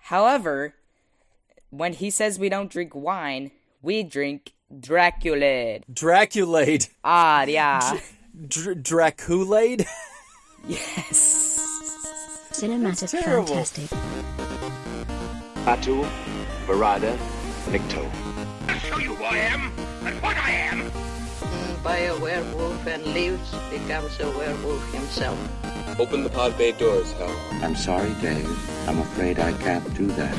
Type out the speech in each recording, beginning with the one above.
However, when he says we don't drink wine, we drink Dracula. Draculade. Ah, yeah. Draculade? Yes. Cinematic Fang-tastic. Batu, Barada, Nikto. I'll show you who I am and what I am. By a werewolf and lives becomes a werewolf himself. Open the pod bay doors, Hal. I'm sorry, Dave. I'm afraid I can't do that.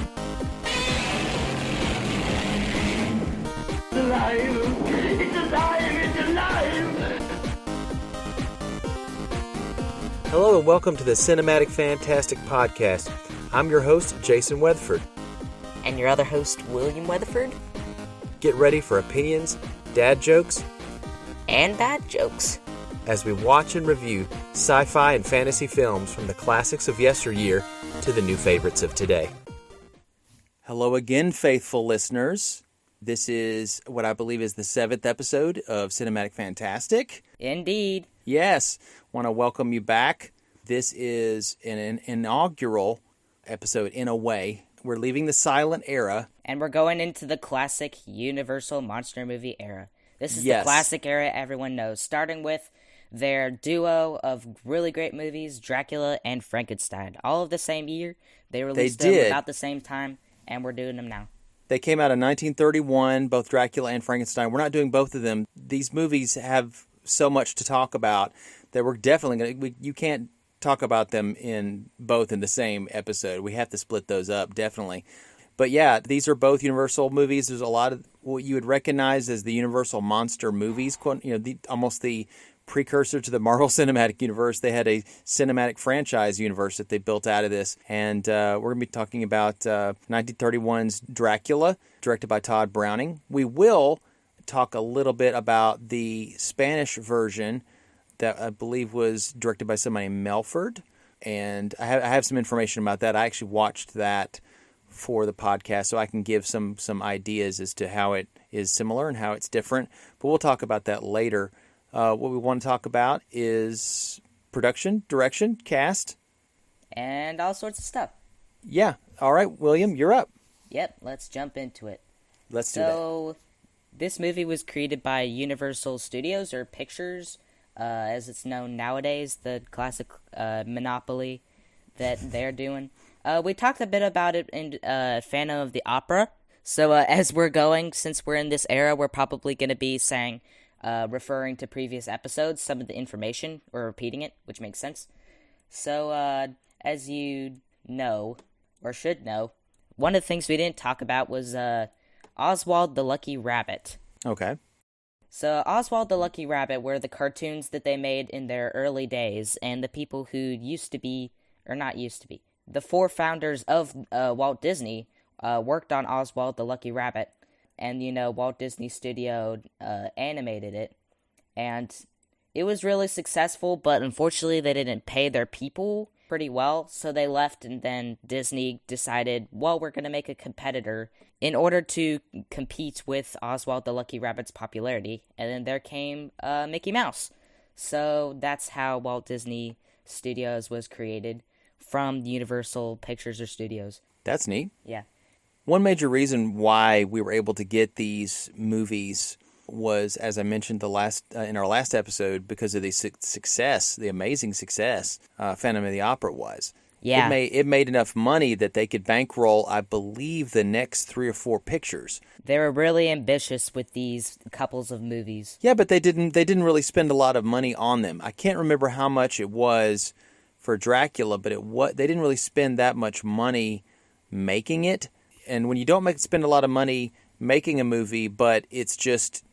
It's alive! It's alive! It's alive! Hello and welcome to the Cinematic Fang-tastic podcast. I'm your host, Jason Weatherford. And your other host, William Weatherford. Get ready for opinions, dad jokes, and bad jokes as we watch and review sci-fi and fantasy films from the classics of yesteryear to the new favorites of today. Hello again, faithful listeners. This is what I believe is the 7th episode of Cinematic Fang-tastic. Indeed. Yes, want to welcome you back. This is an inaugural episode in a way. We're leaving the silent era. And we're going into the classic Universal monster movie era. This is Yes. the classic era everyone knows, starting with their duo of really great movies, Dracula and Frankenstein. All of the same year. They released them about the same time, and we're doing them now. They came out in 1931, both Dracula and Frankenstein. We're not doing both of them. These movies have so much to talk about that we're definitely going to... You can't talk about them in both in the same episode. We have to split those up, definitely. But yeah, these are both Universal movies. There's a lot of what you would recognize as the Universal monster movies, almost the precursor to the Marvel Cinematic Universe. They had a cinematic franchise universe that they built out of this. And we're going to be talking about 1931's Dracula, directed by Todd Browning. We will talk a little bit about the Spanish version that I believe was directed by somebody named Melford. And I have some information about that. I actually watched that for the podcast, so I can give some ideas as to how it is similar and how it's different. But we'll talk about that later. What we want to talk about is production, direction, cast. And all sorts of stuff. Yeah. All right, William, you're up. Yep, let's jump into it. Let's do that. So, this movie was created by Universal Studios, or Pictures, as it's known nowadays, the classic monopoly that they're doing. We talked a bit about it in Phantom of the Opera. So as we're going, since we're in this era, we're probably going to be saying, referring to previous episodes, some of the information, or repeating it, which makes sense. So as you know, or should know, one of the things we didn't talk about was Oswald the Lucky Rabbit. Okay. So Oswald the Lucky Rabbit were the cartoons that they made in their early days, and the people who the 4 founders of Walt Disney worked on Oswald the Lucky Rabbit, and Walt Disney Studio animated it, and it was really successful, but unfortunately they didn't pay their people pretty well, so they left, and then Disney decided, well, we're going to make a competitor in order to compete with Oswald the Lucky Rabbit's popularity, and then there came Mickey Mouse. So that's how Walt Disney Studios was created, from Universal Pictures or Studios. That's neat. Yeah. One major reason why we were able to get these movies was, as I mentioned in our last episode, because of the success, the amazing success Phantom of the Opera was. Yeah. It made enough money that they could bankroll, I believe, the next 3 or 4 pictures. They were really ambitious with these couples of movies. Yeah, but they didn't really spend a lot of money on them. I can't remember how much it was for Dracula, but they didn't really spend that much money making it. And when you don't spend a lot of money making a movie, but it's just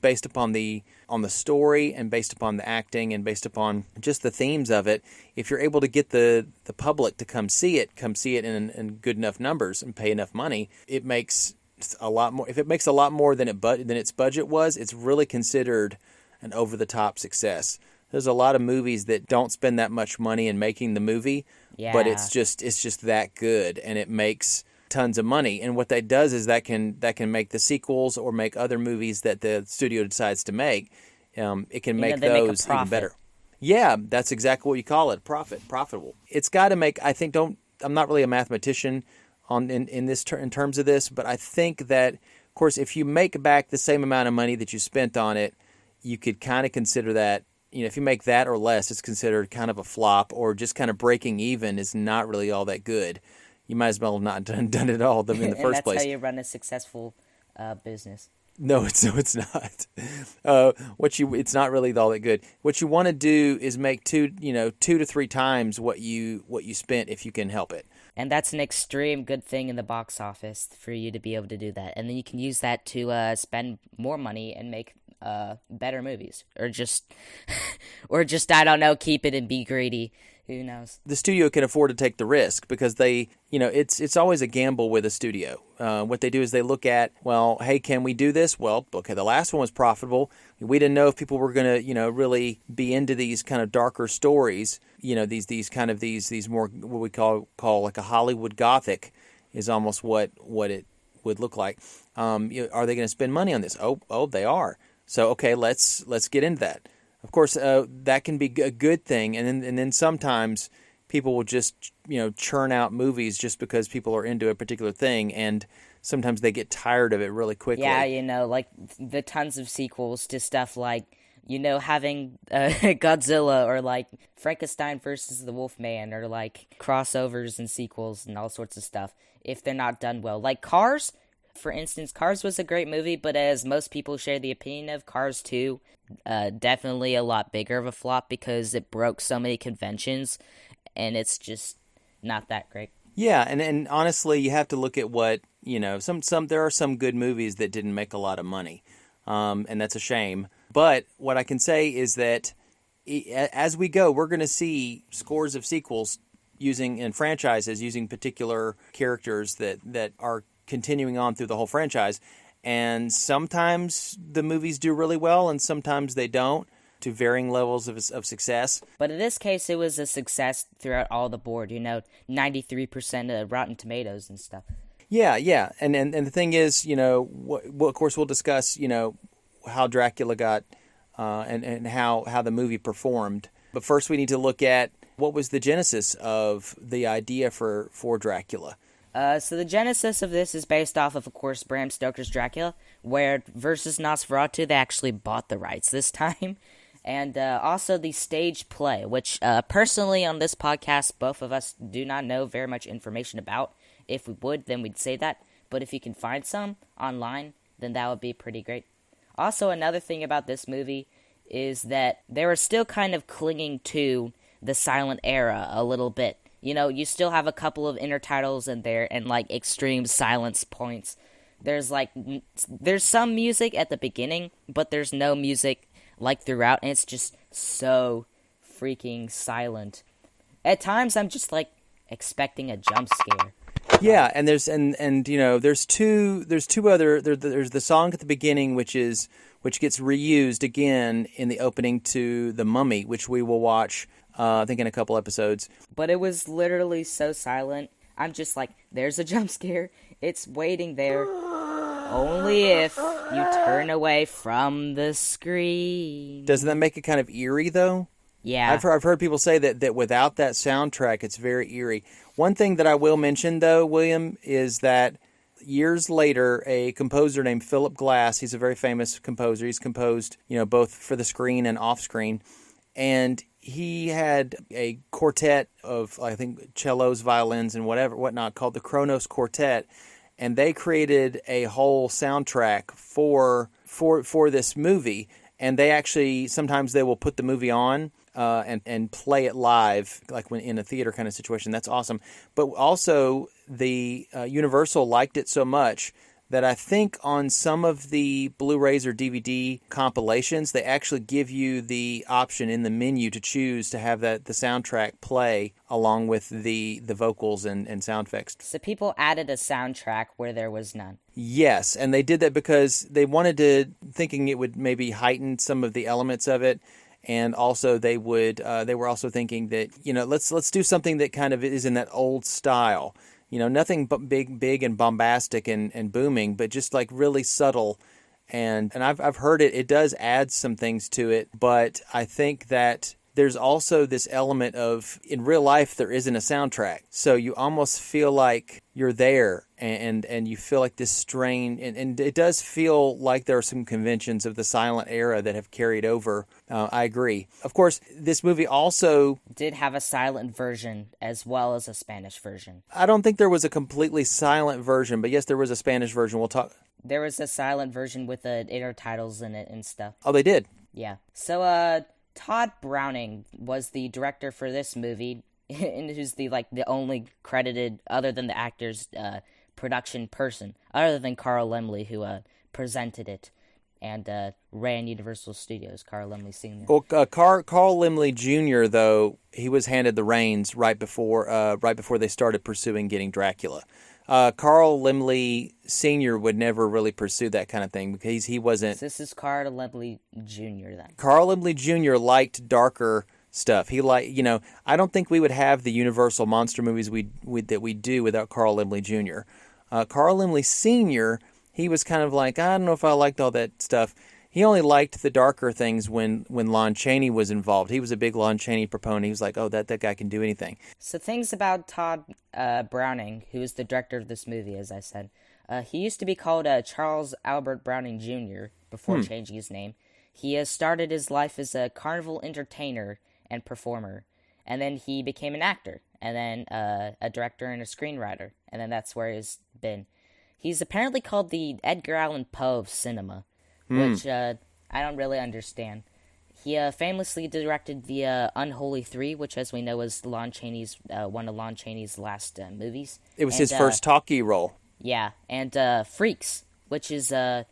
based upon the story and based upon the acting and based upon just the themes of it, if you're able to get the public to come see it in good enough numbers and pay enough money, it makes a lot more. If it makes a lot more than its budget was, it's really considered an over-the-top success. There's a lot of movies that don't spend that much money in making the movie, but it's just that good, and it makes tons of money. And what that does is that can make the sequels or make other movies that the studio decides to make. It can make those even better. Yeah, that's exactly what you call it, profitable. It's got to make, I think, don't I'm not really a mathematician in terms of this, but I think that, of course, if you make back the same amount of money that you spent on it, you could kind of consider that, if you make that or less, it's considered kind of a flop, or just kind of breaking even is not really all that good. You might as well have not done it all in the first place. That's how you run a successful business. No, it's not. It's not really all that good. What you want to do is make 2 to 3 times what you spent if you can help it. And that's an extreme good thing in the box office for you to be able to do that. And then you can use that to spend more money and make better movies, or just I don't know, keep it and be greedy. Who knows? The studio can afford to take the risk because they, it's always a gamble with a studio. What they do is they look at, well, hey, can we do this? Well, okay, the last one was profitable. We didn't know if people were going to, really be into these kind of darker stories. These more what we call like a Hollywood Gothic is almost what it would look like. Are they going to spend money on this? Oh, they are. So okay, let's get into that. Of course, that can be a good thing, and then sometimes people will just churn out movies just because people are into a particular thing, and sometimes they get tired of it really quickly. Yeah, like the tons of sequels to stuff like having Godzilla, or like Frankenstein versus the Wolfman, or like crossovers and sequels and all sorts of stuff. If they're not done well, like Cars. For instance, Cars was a great movie, but as most people share the opinion of, Cars 2, definitely a lot bigger of a flop because it broke so many conventions, and it's just not that great. Yeah, and honestly, you have to look at what, there are some good movies that didn't make a lot of money, and that's a shame. But what I can say is that as we go, we're going to see scores of sequels and franchises using particular characters that are continuing on through the whole franchise, and sometimes the movies do really well and sometimes they don't, to varying levels of success. But in this case, it was a success throughout all the board, 93% of Rotten Tomatoes and stuff. Yeah, and the thing is, of course we'll discuss, how Dracula got and how the movie performed. But first we need to look at what was the genesis of the idea for Dracula. So the genesis of this is based off of course, Bram Stoker's Dracula, where versus Nosferatu, they actually bought the rights this time. And also the stage play, which personally on this podcast, both of us do not know very much information about. If we would, then we'd say that. But if you can find some online, then that would be pretty great. Also, another thing about this movie is that they were still kind of clinging to the silent era a little bit. You still have a couple of intertitles in there and, like, extreme silence points. There's some music at the beginning, but there's no music, like, throughout, and it's just so freaking silent. At times, I'm just, like, expecting a jump scare. Yeah, and there's two other. There's the song at the beginning, which gets reused again in the opening to The Mummy, which we will watch, I think, in a couple episodes. But it was literally so silent. I'm just like, there's a jump scare. It's waiting there. Only if you turn away from the screen. Doesn't that make it kind of eerie, though? Yeah. I've heard people say that without that soundtrack, it's very eerie. One thing that I will mention, though, William, is that years later, a composer named Philip Glass, he's a very famous composer. He's composed, both for the screen and off screen. And he had a quartet of, I think, cellos, violins, and whatnot called the Kronos Quartet. And they created a whole soundtrack for this movie. And they actually, sometimes they will put the movie on and play it live, like when in a theater kind of situation. That's awesome. But also, the Universal liked it so much that I think on some of the Blu-rays or DVD compilations, they actually give you the option in the menu to choose to have the soundtrack play along with the vocals and sound effects. So people added a soundtrack where there was none. Yes, and they did that because they wanted to, thinking it would maybe heighten some of the elements of it. And also they were also thinking that, let's do something that kind of is in that old style. Nothing but big and bombastic and booming, but just like really subtle. And I've heard it does add some things to it, but I think that there's also this element of, in real life, there isn't a soundtrack. So you almost feel like you're there, and you feel like this strain, and it does feel like there are some conventions of the silent era that have carried over. I agree. Of course, this movie also did have a silent version as well as a Spanish version. I don't think there was a completely silent version, but yes, there was a Spanish version. We'll talk. There was a silent version with the intertitles in it and stuff. Oh, they did? Yeah. So, Todd Browning was the director for this movie, and who's the only credited, other than the actors, production person, other than Carl Laemmle, who presented it and ran Universal Studios. Carl Laemmle Sr. Well, Carl Laemmle Jr., though, he was handed the reins right before they started pursuing getting Dracula. Carl Laemmle Sr. would never really pursue that kind of thing because he wasn't. So this is Carl Laemmle Jr. then. Carl Laemmle Jr. liked darker stuff. He I don't think we would have the Universal monster movies that we do without Carl Laemmle Jr. Carl Laemmle Sr., he was kind of like, I don't know if I liked all that stuff. He only liked the darker things when Lon Chaney was involved. He was a big Lon Chaney proponent. He was like, oh, that guy can do anything. So things about Todd Browning, who is the director of this movie, as I said. He used to be called Charles Albert Browning Jr. before changing his name. He started his life as a carnival entertainer and performer. And then he became an actor. And then a director and a screenwriter. And then that's where he's been. He's apparently called the Edgar Allan Poe of cinema. Which I don't really understand. He famously directed the Unholy Three, which, as we know, was Lon Chaney's one of Lon Chaney's last movies. It was his first talkie role. Yeah, and Freaks, which is that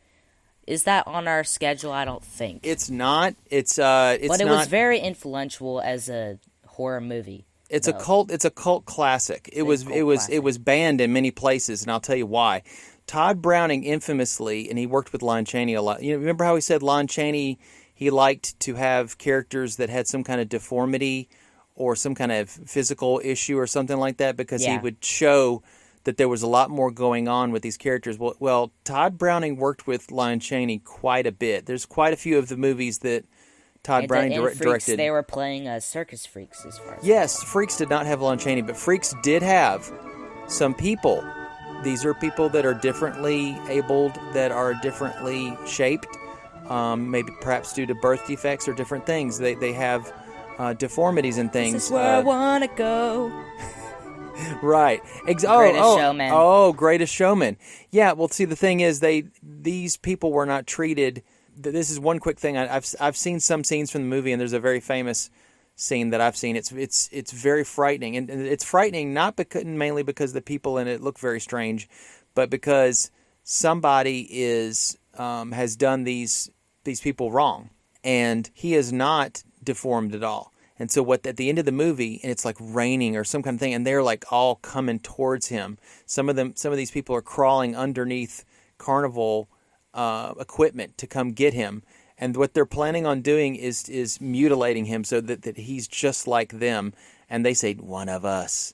on our schedule? I don't think it's not. But it was very influential as a horror movie. It's a cult. It's a cult classic. It was banned in many places, and I'll tell you why. Todd Browning infamously, and he worked with Lon Chaney a lot. You know, remember how he said Lon Chaney, he liked to have characters that had some kind of deformity or some kind of physical issue or something like that because he would show that there was a lot more going on with these characters. Well, Todd Browning worked with Lon Chaney quite a bit. There's quite a few of the movies that Todd Browning Freaks, directed. They were playing circus freaks as far as yes, Freaks did not have Lon Chaney, but Freaks did have some people. These are people that are differently abled, that are differently shaped, maybe perhaps due to birth defects or different things. They have deformities and things. This is where I want to go. Right. Greatest Showman. Oh, Greatest Showman. Yeah, well, see, the thing is, these people were not treated. This is one quick thing. I've seen some scenes from the movie, and there's a very famous scene that I've seen. It's very frightening, and it's frightening not mainly because the people in it look very strange, but because somebody has done these people wrong, and he is not deformed at all. And so at the end of the movie, and it's like raining or some kind of thing, and they're like all coming towards him. Some of these people are crawling underneath carnival equipment to come get him. And what they're planning on doing is mutilating him so that he's just like them. And they say, "One of us,"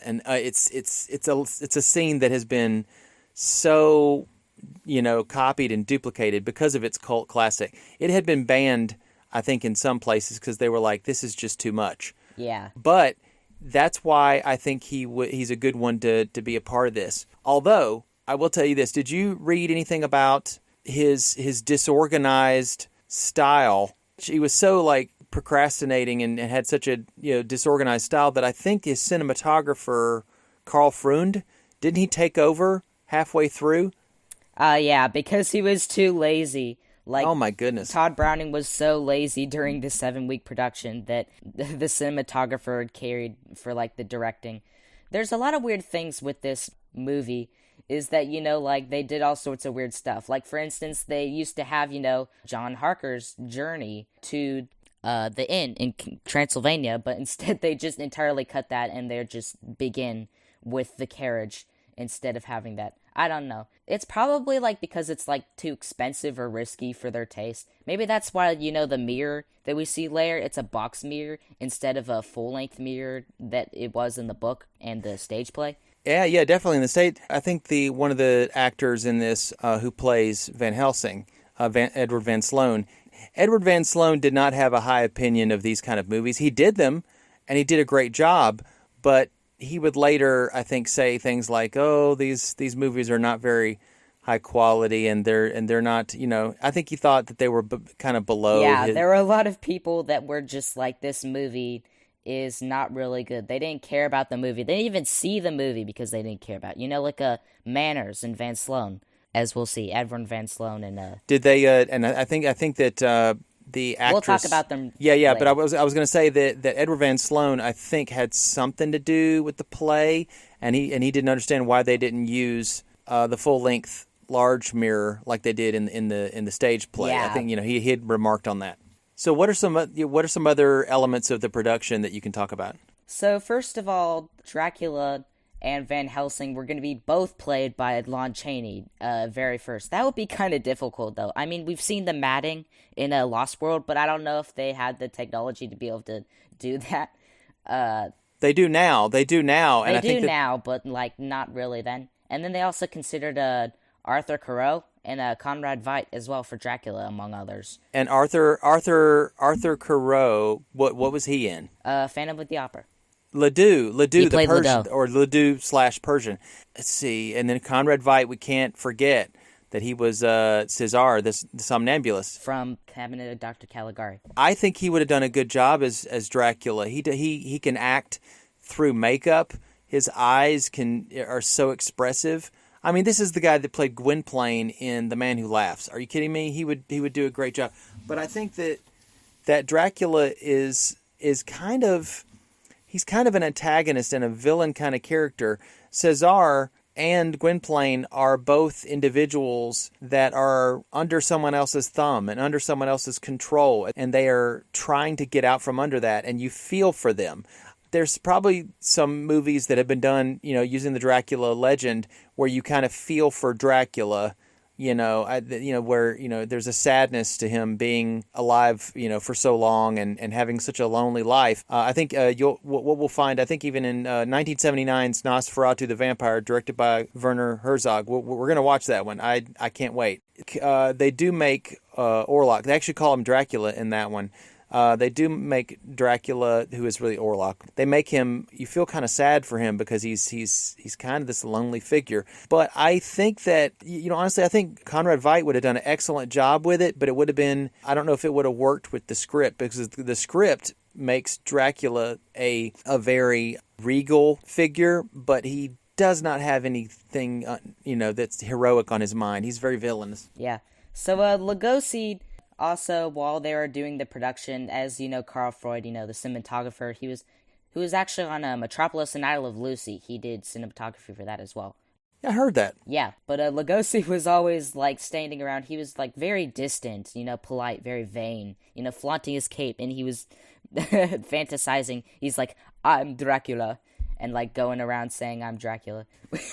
and it's a scene that has been so copied and duplicated because of its cult classic. It had been banned, I think, in some places because they were like, "This is just too much." Yeah. But that's why I think he's a good one to be a part of this. Although I will tell you this: did you read anything about his disorganized style? He was so procrastinating and had such a disorganized style that I think his cinematographer Carl Freund, didn't he take over halfway through? Yeah, because he was too lazy. Oh my goodness. Todd Browning was so lazy during the 7-week production that the cinematographer carried for the directing. There's a lot of weird things with this movie. Is that, they did all sorts of weird stuff. Like, for instance, they used to have, John Harker's journey to the inn in Transylvania, but instead they just entirely cut that and they just begin with the carriage instead of having that. I don't know. It's probably, because it's, too expensive or risky for their taste. Maybe that's why, the mirror that we see later, it's a box mirror instead of a full-length mirror that it was in the book and the stage play. Yeah, definitely. In the state, I think one of the actors in this who plays Van Helsing, Edward Van Sloan, Edward Van Sloan did not have a high opinion of these kind of movies. He did them, and he did a great job, but he would later, I think, say things like, "Oh, these movies are not very high quality, and they're not." I think he thought that they were kind of below. Yeah, there were a lot of people that were just like, "This movie is not really good." They didn't care about the movie. They didn't even see the movie because they didn't care about it. Like Manners and Van Sloan, as we'll see, Edward Van Sloan and Did they? And I think that the actress. We'll talk about them. Yeah. Later. But I was going to say that Edward Van Sloan, I think, had something to do with the play, and he didn't understand why they didn't use the full length large mirror like they did in the stage play. Yeah. I think he had remarked on that. So what are some other elements of the production that you can talk about? So first of all, Dracula and Van Helsing were going to be both played by Lon Chaney very first. That would be kind of difficult, though. I mean, we've seen the matting in Lost World, but I don't know if they had the technology to be able to do that. They do now. And I think now, but not really then. And then they also considered Arthur Carot and Conrad Veidt as well for Dracula, among others. And Arthur Carot, what was he in? Phantom of the Opera. Ledoux, the played Persian, Ledoux. or Ledoux/Persian. Let's see, and then Conrad Veidt. We can't forget that he was Cesar, the somnambulist From Cabinet of Dr. Caligari. I think he would have done a good job as Dracula. He can act through makeup. His eyes are so expressive. I mean, this is the guy that played Gwynplaine in The Man Who Laughs. Are you kidding me? He would do a great job. But I think that Dracula is kind of an antagonist and a villain kind of character. Cesar and Gwynplaine are both individuals that are under someone else's thumb and under someone else's control, and they are trying to get out from under that, and you feel for them. There's probably some movies that have been done, using the Dracula legend, where you kind of feel for Dracula, where there's a sadness to him being alive, for so long and having such a lonely life. I think what we'll find, I think even in 1979's Nosferatu the Vampire, directed by Werner Herzog, we're going to watch that one. I can't wait. They do make Orlok. They actually call him Dracula in that one. They do make Dracula, who is really Orlok. They make him, you feel kind of sad for him because he's kind of this lonely figure. But I think that, honestly, I think Conrad Veidt would have done an excellent job with it, but it would have been, I don't know if it would have worked with the script, because the script makes Dracula a very regal figure, but he does not have anything, that's heroic on his mind. He's very villainous. Yeah. So, Lugosi... Also, while they were doing the production, as Carl Freud, the cinematographer, who was actually on Metropolis and Idol of Lucy. He did cinematography for that as well. I heard that. Yeah, but Lugosi was always standing around. He was very distant, polite, very vain, flaunting his cape, and he was fantasizing. He's like, "I'm Dracula," and going around saying, "I'm Dracula."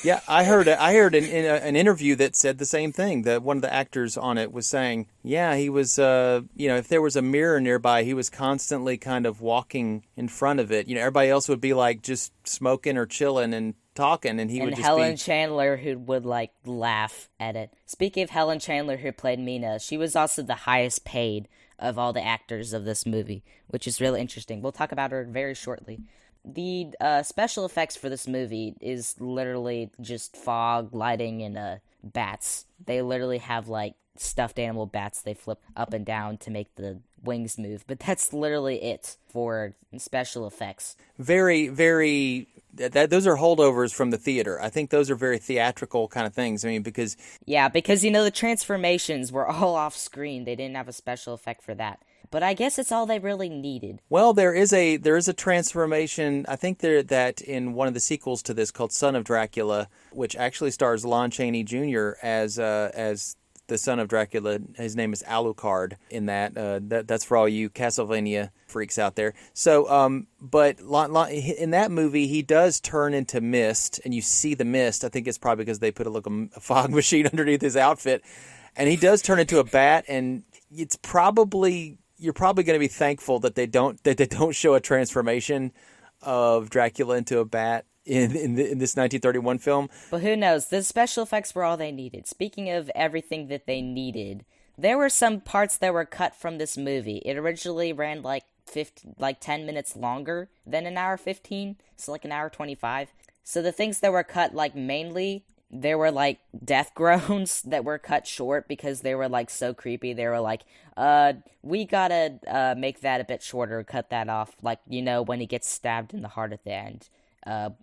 Yeah, I heard in an interview that said the same thing. That one of the actors on it was saying, yeah, he was, if there was a mirror nearby, he was constantly kind of walking in front of it. Everybody else would be just smoking or chilling and talking, and he would just Helen Chandler, who would laugh at it. Speaking of Helen Chandler, who played Mina, she was also the highest paid of all the actors of this movie, which is really interesting. We'll talk about her very shortly. The special effects for this movie is literally just fog, lighting, and bats. They literally have stuffed animal bats they flip up and down to make the wings move, but that's literally it for special effects. Very, very. Those are holdovers from the theater. I think those are very theatrical kind of things. I mean, because the transformations were all off screen. They didn't have a special effect for that. But I guess it's all they really needed. Well, there is a transformation. I think that in one of the sequels to this called Son of Dracula, which actually stars Lon Chaney Jr. as the son of Dracula. His name is Alucard in that. That's for all you Castlevania freaks out there. So, but in that movie, he does turn into mist, and you see the mist. I think it's probably because they put a fog machine underneath his outfit, and he does turn into a bat, and it's probably. You're probably going to be thankful that they don't show a transformation of Dracula into a bat in this 1931 film. But who knows? The special effects were all they needed. Speaking of everything that they needed, There were some parts that were cut from this movie. It originally ran like 10 minutes longer than an hour 15, so like an hour 25. So the things that were cut, like, mainly, there were like death groans that were cut short because they were like so creepy. They were like, we gotta make that a bit shorter, cut that off, like, you know, when he gets stabbed in the heart at the end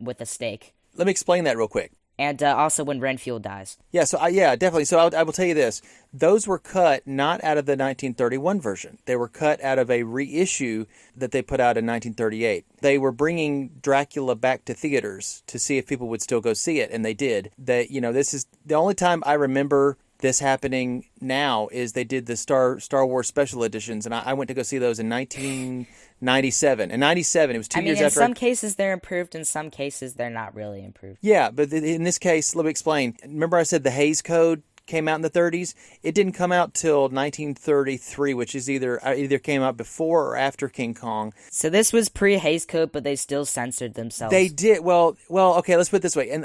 with a stake. Let me explain that real quick. And also when Renfield dies. Yeah, so definitely. So I will tell you this. Those were cut not out of the 1931 version. They were cut out of a reissue that they put out in 1938. They were bringing Dracula back to theaters to see if people would still go see it, and they did. This is the only time I remember this happening now is they did the Star Wars special editions, and I went to go see those in 1997. In 97, it was 2 years after. In some cases they're improved, in some cases they're not really improved. Yeah, but in this case, let me explain. Remember I said the Hays Code came out in the 30s? It didn't come out till 1933, which is either came out before or after King Kong. So this was pre-Hays Code, but they still censored themselves. They did. Well, okay, let's put it this way. And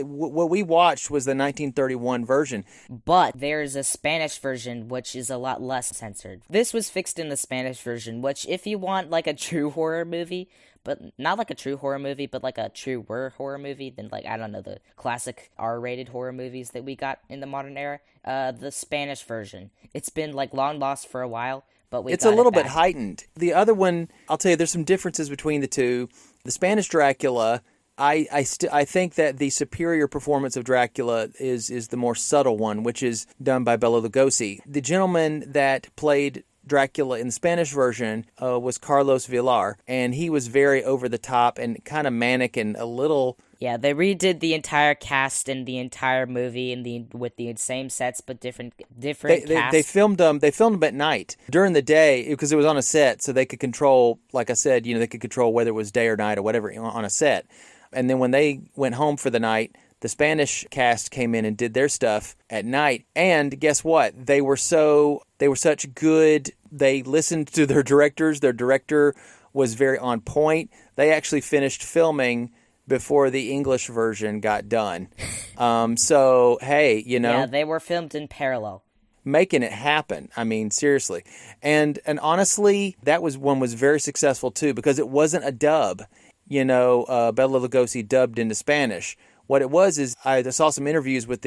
what we watched was the 1931 version. But there's a Spanish version, which is a lot less censored. This was fixed in the Spanish version, which, if you want like a true horror movie, but not like a true horror movie, but like a true horror movie, then, like, I don't know, the classic R-rated horror movies that we got in the modern era, the Spanish version. It's been, like, long lost for a while, but it's a little bit heightened. The other one, I'll tell you, there's some differences between the two. The Spanish Dracula, I think that the superior performance of Dracula is the more subtle one, which is done by Bela Lugosi. The gentleman that played Dracula in the Spanish version was Carlos Villar, and he was very over the top and kind of manic and a little. Yeah, they redid the entire cast and the entire movie with the same sets but different casts. They filmed them. They filmed them at night during the day because it was on a set, so they could control. Like I said, they could control whether it was day or night or whatever on a set. And then when they went home for the night, the Spanish cast came in and did their stuff at night. And guess what? They were such good. They listened to their directors. Their director was very on point. They actually finished filming before the English version got done. So, hey, Yeah, they were filmed in parallel. Making it happen. I mean, seriously. And honestly, that one was very successful too because it wasn't a dub. Bela Lugosi dubbed into Spanish. What it was is I saw some interviews with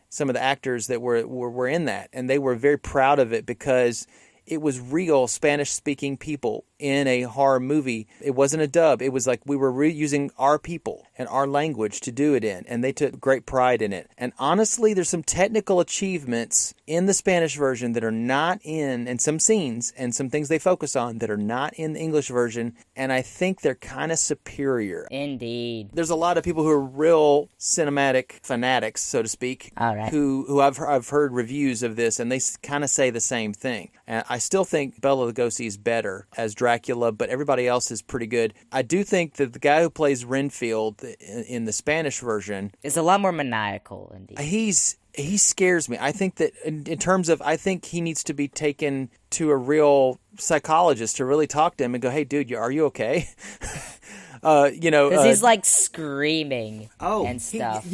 some of the actors that were in that, and they were very proud of it because it was real Spanish-speaking people in a horror movie. It wasn't a dub. It was like we were using our people and our language to do it in, and they took great pride in it. And honestly, there's some technical achievements in the Spanish version that are not and some scenes and some things they focus on that are not in the English version, and I think they're kind of superior. Indeed. There's a lot of people who are real cinematic fanatics, so to speak, all right, who I've heard reviews of this, and they kind of say the same thing. And I still think Bela Lugosi is better as Dracula, but everybody else is pretty good. I do think that the guy who plays Renfield in the Spanish version is a lot more maniacal. Indeed, he scares me. I think that in terms of, I think he needs to be taken to a real psychologist to really talk to him and go, "Hey, dude, are you okay?" Because he's like screaming and stuff.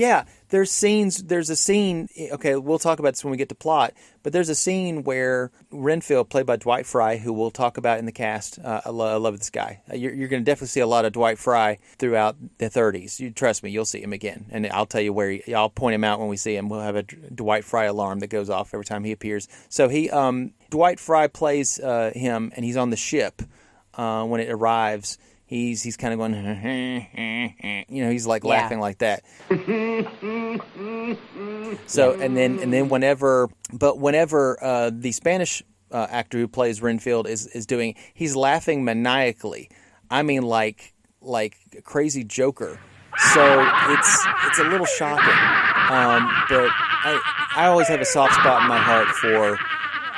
There's a scene, okay, we'll talk about this when we get to plot, but there's a scene where Renfield, played by Dwight Fry, who we'll talk about in the cast, I love this guy. You're going to definitely see a lot of Dwight Fry throughout the 30s. You trust me, you'll see him again. And I'll tell you where I'll point him out when we see him. We'll have a Dwight Fry alarm that goes off every time he appears. So Dwight Fry plays him, and he's on the ship when it arrives. He's kind of going, he's like laughing like that. So and then whenever the Spanish actor who plays Renfield is doing, he's laughing maniacally. I mean, like a crazy Joker. So it's a little shocking. But I always have a soft spot in my heart for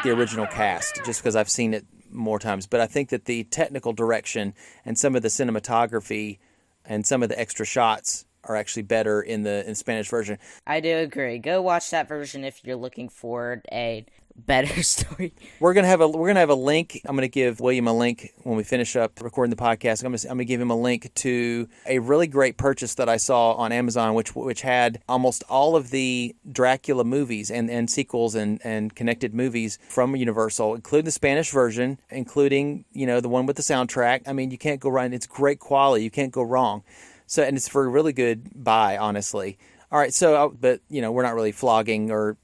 the original cast, just because I've seen it more times. But I think that the technical direction and some of the cinematography and some of the extra shots are actually better in Spanish version. I do agree. Go watch that version if you're looking for a better story. We're gonna have a link. I'm gonna give William a link when we finish up recording the podcast. I'm gonna give him a link to a really great purchase that I saw on Amazon, which had almost all of the Dracula movies and sequels and connected movies from Universal, including the Spanish version, including the one with the soundtrack. I mean, you can't go wrong. It's great quality. You can't go wrong. So, and it's for a really good buy, honestly. All right, but we're not really flogging or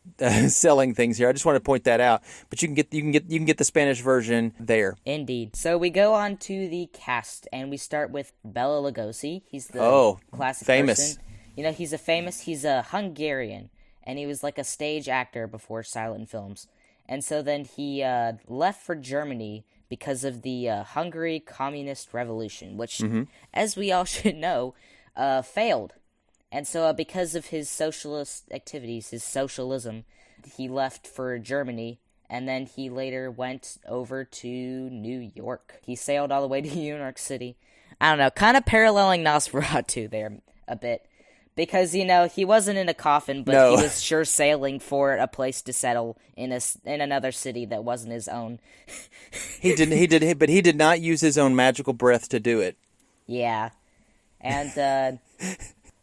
selling things here. I just want to point that out. But you can get the Spanish version there. Indeed. So we go on to the cast, and we start with Bela Lugosi. He's the classic famous person. He's a Hungarian, and he was like a stage actor before silent films. And so then he left for Germany because of the Hungary Communist Revolution, which, as we all should know, failed. And so because of his socialist activities, his socialism, he left for Germany, and then he later went over to New York. He sailed all the way to New York City. I don't know, kind of paralleling Nosferatu there a bit. Because, he wasn't in a coffin, but he was sure sailing for a place to settle in another city that wasn't his own. But he did not use his own magical breath to do it. Yeah. And,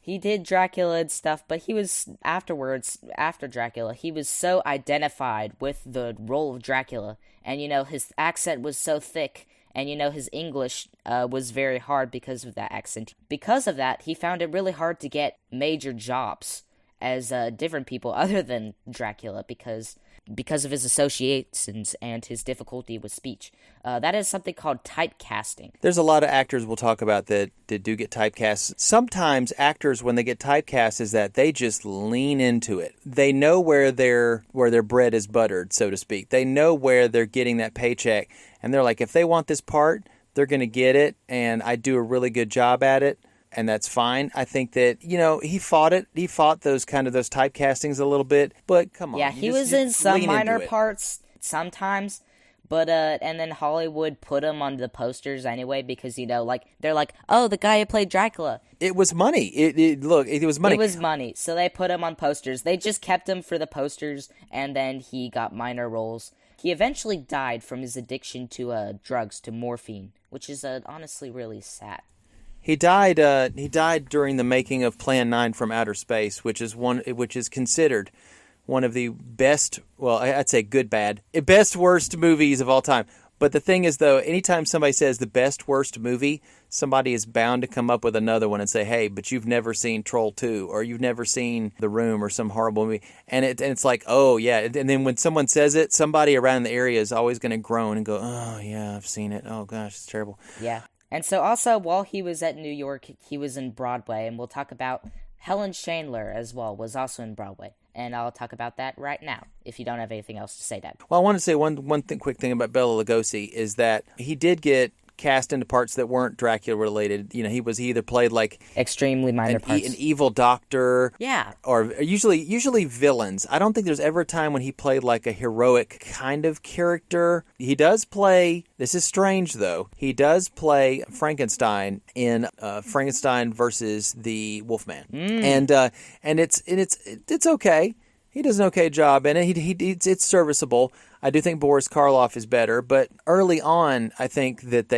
he did Dracula and stuff, but he was, after Dracula, he was so identified with the role of Dracula, and, his accent was so thick, and, his English was very hard because of that accent. Because of that, he found it really hard to get major jobs as different people other than Dracula, because of his associations and his difficulty with speech. That is something called typecasting. There's a lot of actors we'll talk about that do get typecast. Sometimes actors, when they get typecast, is that they just lean into it. They know where their bread is buttered, so to speak. They know where they're getting that paycheck, and they're like, if they want this part, they're going to get it, and I do a really good job at it. And that's fine. I think that, he fought it. He fought those typecastings a little bit. But come on. Yeah, he was in some minor parts sometimes. But, and then Hollywood put him on the posters anyway because, they're like, oh, the guy who played Dracula. It was money. It was money. It was money. So they put him on posters. They just kept him for the posters, and then he got minor roles. He eventually died from his addiction to drugs, to morphine, which is honestly really sad. He died during the making of Plan 9 from Outer Space, which is considered one of the best, well, I'd say best worst movies of all time. But the thing is, though, anytime somebody says the best worst movie, somebody is bound to come up with another one and say, hey, but you've never seen Troll 2, or you've never seen The Room, or some horrible movie. And it's like, oh, yeah. And then when someone says it, somebody around the area is always going to groan and go, oh, yeah, I've seen it. Oh, gosh, it's terrible. Yeah. And so also, while he was at New York, he was in Broadway, and we'll talk about Helen Chandler as well, was also in Broadway. And I'll talk about that right now, if you don't have anything else to say, Dad. Well, I want to say one quick thing about Bela Lugosi is that he did get cast into parts that weren't Dracula related. He either played like extremely minor parts, an evil doctor, yeah, or usually villains. I don't think there's ever a time when he played like a heroic kind of character. He does play. This is strange though. He does play Frankenstein in Frankenstein versus the Wolfman, and it's okay. He does an okay job, and it's serviceable. I do think Boris Karloff is better, but early on, I think that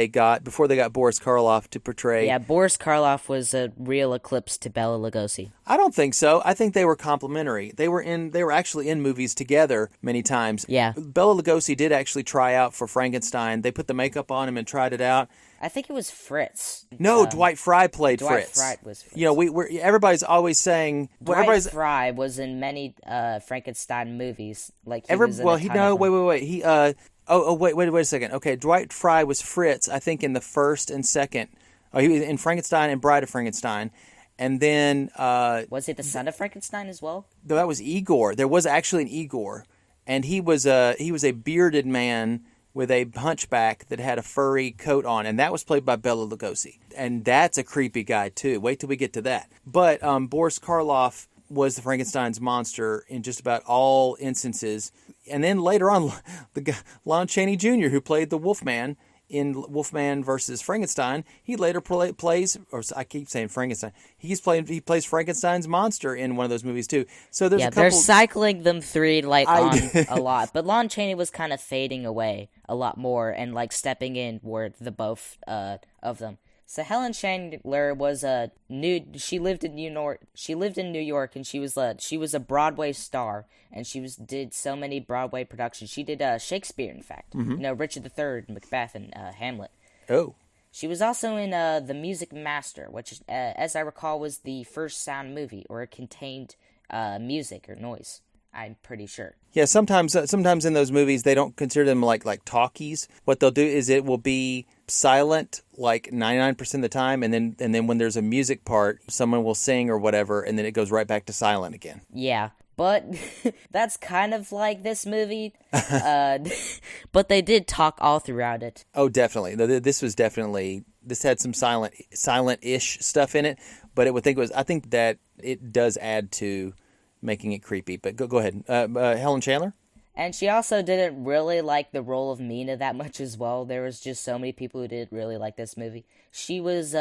before they got Boris Karloff to portray... Yeah, Boris Karloff was a real eclipse to Bela Lugosi. I don't think so. I think they were complementary. They were actually in movies together many times. Yeah. Bela Lugosi did actually try out for Frankenstein. They put the makeup on him and tried it out. I think it was Fritz. No, Dwight Frye played Fritz. Dwight Frye was Fritz. Everybody's always saying... Dwight Frye was in many Frankenstein movies. Wait. Wait a second. Okay, Dwight Frye was Fritz, I think, in the first and second. Oh, he was in Frankenstein and Bride of Frankenstein. And then... was it the Son of Frankenstein as well? No, that was Igor. There was actually an Igor. And he was a bearded man with a hunchback that had a furry coat on, and that was played by Bela Lugosi. And that's a creepy guy, too. Wait till we get to that. But Boris Karloff was the Frankenstein's monster in just about all instances. And then later on, Lon Chaney Jr., who played the Wolfman in Wolfman versus Frankenstein, he later plays, or I keep saying Frankenstein. He plays Frankenstein's monster in one of those movies too. So there's a couple. They're cycling them three on a lot, but Lon Chaney was kind of fading away a lot more and like stepping in where the both of them. So Helen Chandler was she lived in New York, and she was a Broadway star, and did so many Broadway productions. She did Shakespeare, in fact. Richard III, Macbeth, and Hamlet. Oh. She was also in The Music Master, which, as I recall, was the first sound movie, or it contained music or noise. I'm pretty sure. Yeah, sometimes in those movies they don't consider them like talkies. What they'll do is it will be silent like 99% of the time, and then when there's a music part, someone will sing or whatever, and then it goes right back to silent again. Yeah, but that's kind of like this movie. But they did talk all throughout it. Oh, definitely. This had some silent-ish stuff in it, but I think that it does add to making it creepy. But go ahead. Helen Chandler? And she also didn't really like the role of Mina that much as well. There was just so many people who didn't really like this movie. She was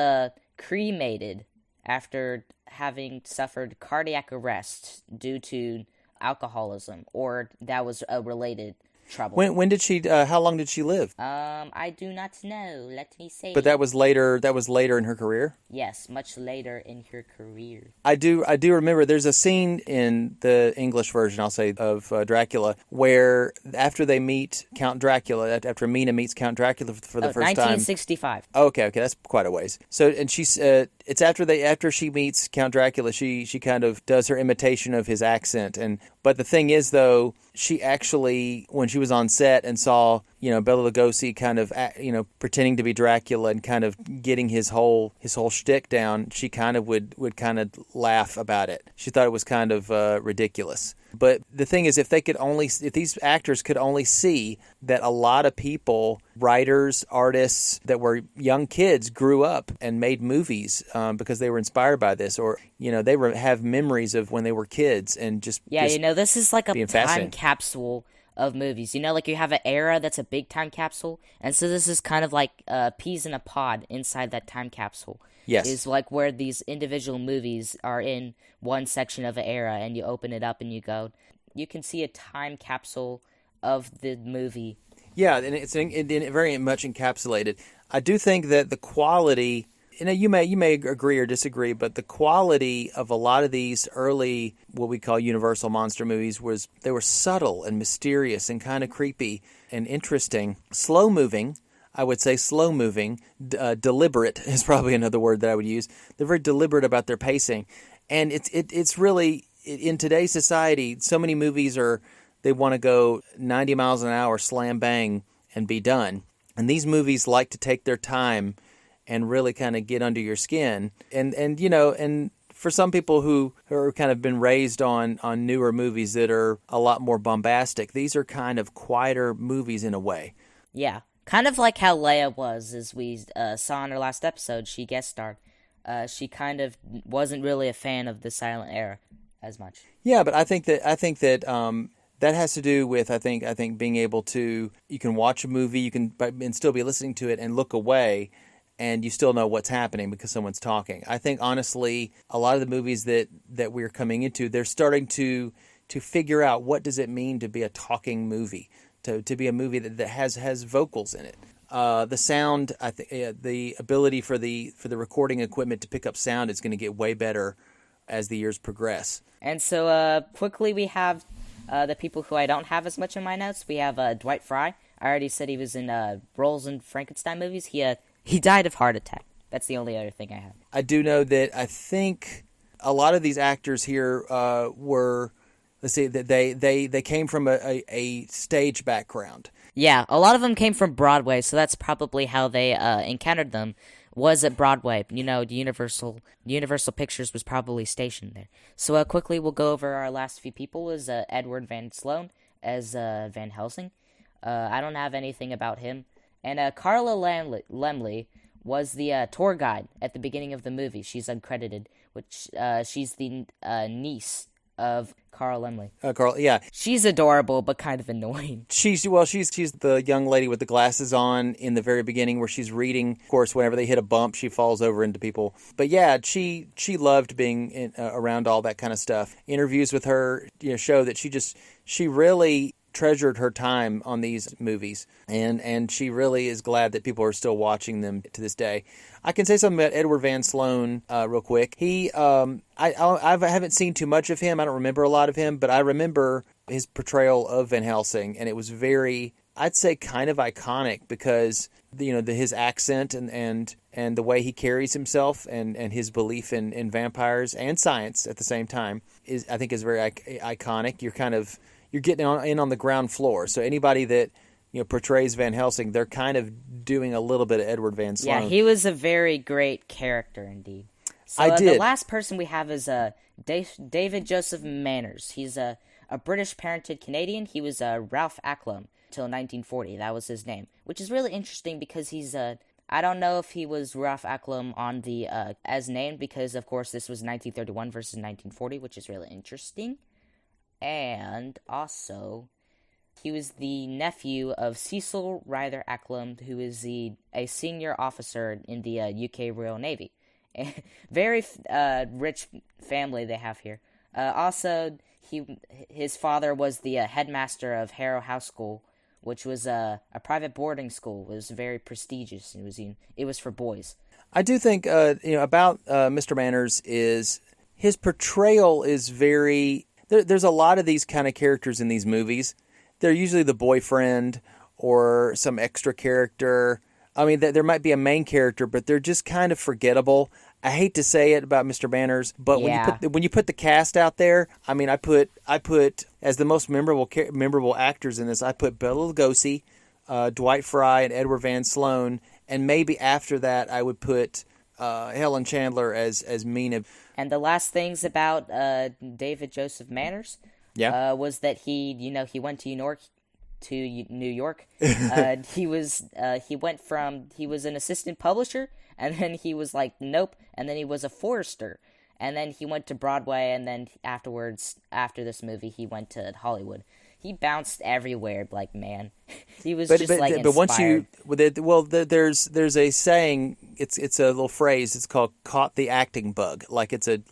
cremated after having suffered cardiac arrest due to alcoholism, or that was a related trouble. When did she? How long did she live? I do not know. Let me see. But that was later. That was later in her career. Yes, much later in her career. I do remember. There's a scene in the English version, I'll say, of Dracula, where after they meet Count Dracula, after Mina meets Count Dracula for the first time. 1965. Okay, that's quite a ways. So, and she's it's after she meets Count Dracula, she kind of does her imitation of his accent, but the thing is though, she actually, when she was on set and saw, Bela Lugosi kind of, pretending to be Dracula and kind of getting his whole shtick down, she kind of would kind of laugh about it. She thought it was kind of ridiculous. But the thing is, if these actors could only see that a lot of people, writers, artists that were young kids, grew up and made movies because they were inspired by this, or they have memories of when they were kids and just this is like a time capsule of movies. Like you have an era that's a big time capsule, and so this is kind of like peas in a pod inside that time capsule. Yes. Is like where these individual movies are in one section of an era, and you open it up and you can see a time capsule of the movie. Yeah, and it's very much encapsulated. I do think that the quality, you may agree or disagree, but the quality of a lot of these early, what we call Universal monster movies, they were subtle and mysterious and kind of creepy and interesting, slow-moving. I would say slow-moving, deliberate is probably another word that I would use. They're very deliberate about their pacing. And it's really, in today's society, so many movies they want to go 90 miles an hour, slam bang, and be done. And these movies like to take their time and really kind of get under your skin. And for some people who are kind of been raised on newer movies that are a lot more bombastic, these are kind of quieter movies in a way. Yeah. Kind of like how Leia was, as we saw in her last episode. She guest starred. She kind of wasn't really a fan of the silent era as much. Yeah, but I think that that has to do with I think being able to, you can watch a movie, and still be listening to it and look away, and you still know what's happening because someone's talking. I think honestly, a lot of the movies that we're coming into, they're starting to figure out what does it mean to be a talking movie. To be a movie that has vocals in it. The sound, I think, the ability for the recording equipment to pick up sound is going to get way better as the years progress. And so quickly we have the people who I don't have as much in my notes. We have Dwight Frye. I already said he was in roles in Frankenstein movies. He died of heart attack. That's the only other thing I have. I do know that I think a lot of these actors here were... Let's see, that they came from a stage background. Yeah, a lot of them came from Broadway, so that's probably how they encountered them, was at Broadway. The Universal Pictures was probably stationed there. So quickly we'll go over our last few people. Is Edward Van Sloan as Van Helsing. I don't have anything about him. And Carla Lemley was the tour guide at the beginning of the movie. She's uncredited, which she's the niece of Carl Lemley. Carl, yeah. She's adorable, but kind of annoying. She's the young lady with the glasses on in the very beginning where she's reading. Of course, whenever they hit a bump, she falls over into people. But yeah, she loved being around all that kind of stuff. Interviews with her, show that she really treasured her time on these movies, and she really is glad that people are still watching them to this day. I can say something about Edward Van Sloan real quick. He, I haven't seen too much of him. I don't remember a lot of him, but I remember his portrayal of Van Helsing, and it was very, I'd say, kind of iconic because his accent and the way he carries himself and his belief in vampires and science at the same time is very iconic. You're getting in on the ground floor. So anybody that portrays Van Helsing, they're kind of doing a little bit of Edward Van Sloan. Yeah, he was a very great character indeed. So the last person we have is David Joseph Manners. He's a British parented Canadian. He was Ralph Acklum till 1940. That was his name, which is really interesting because he's I don't know if he was Ralph Acklum on the as named because of course this was 1931 versus 1940, which is really interesting. And also, he was the nephew of Cecil Ryder Acklum, who is a senior officer in the UK Royal Navy. Very rich family they have here. Also, his father was the headmaster of Harrow House School, which was a private boarding school. It was very prestigious. It was for boys. I do think about Mr. Manners is his portrayal is very. There's a lot of these kind of characters in these movies. They're usually the boyfriend or some extra character. I mean, there might be a main character, but they're just kind of forgettable. I hate to say it about Mr. Manners, but when you put the cast out there, I mean, I put as the most memorable actors in this, I put Bela Lugosi, Dwight Fry, and Edward Van Sloan, and maybe after that I would put Helen Chandler as Mina. And the last things about David Joseph Manners was that he went to New York. He was an assistant publisher, and then he was like, nope, and then he was a forester, and then he went to Broadway, and then afterwards, after this movie, he went to Hollywood. He bounced everywhere, man. He was inspired. But once there's a saying. It's a little phrase. It's called "caught the acting bug." Like it's an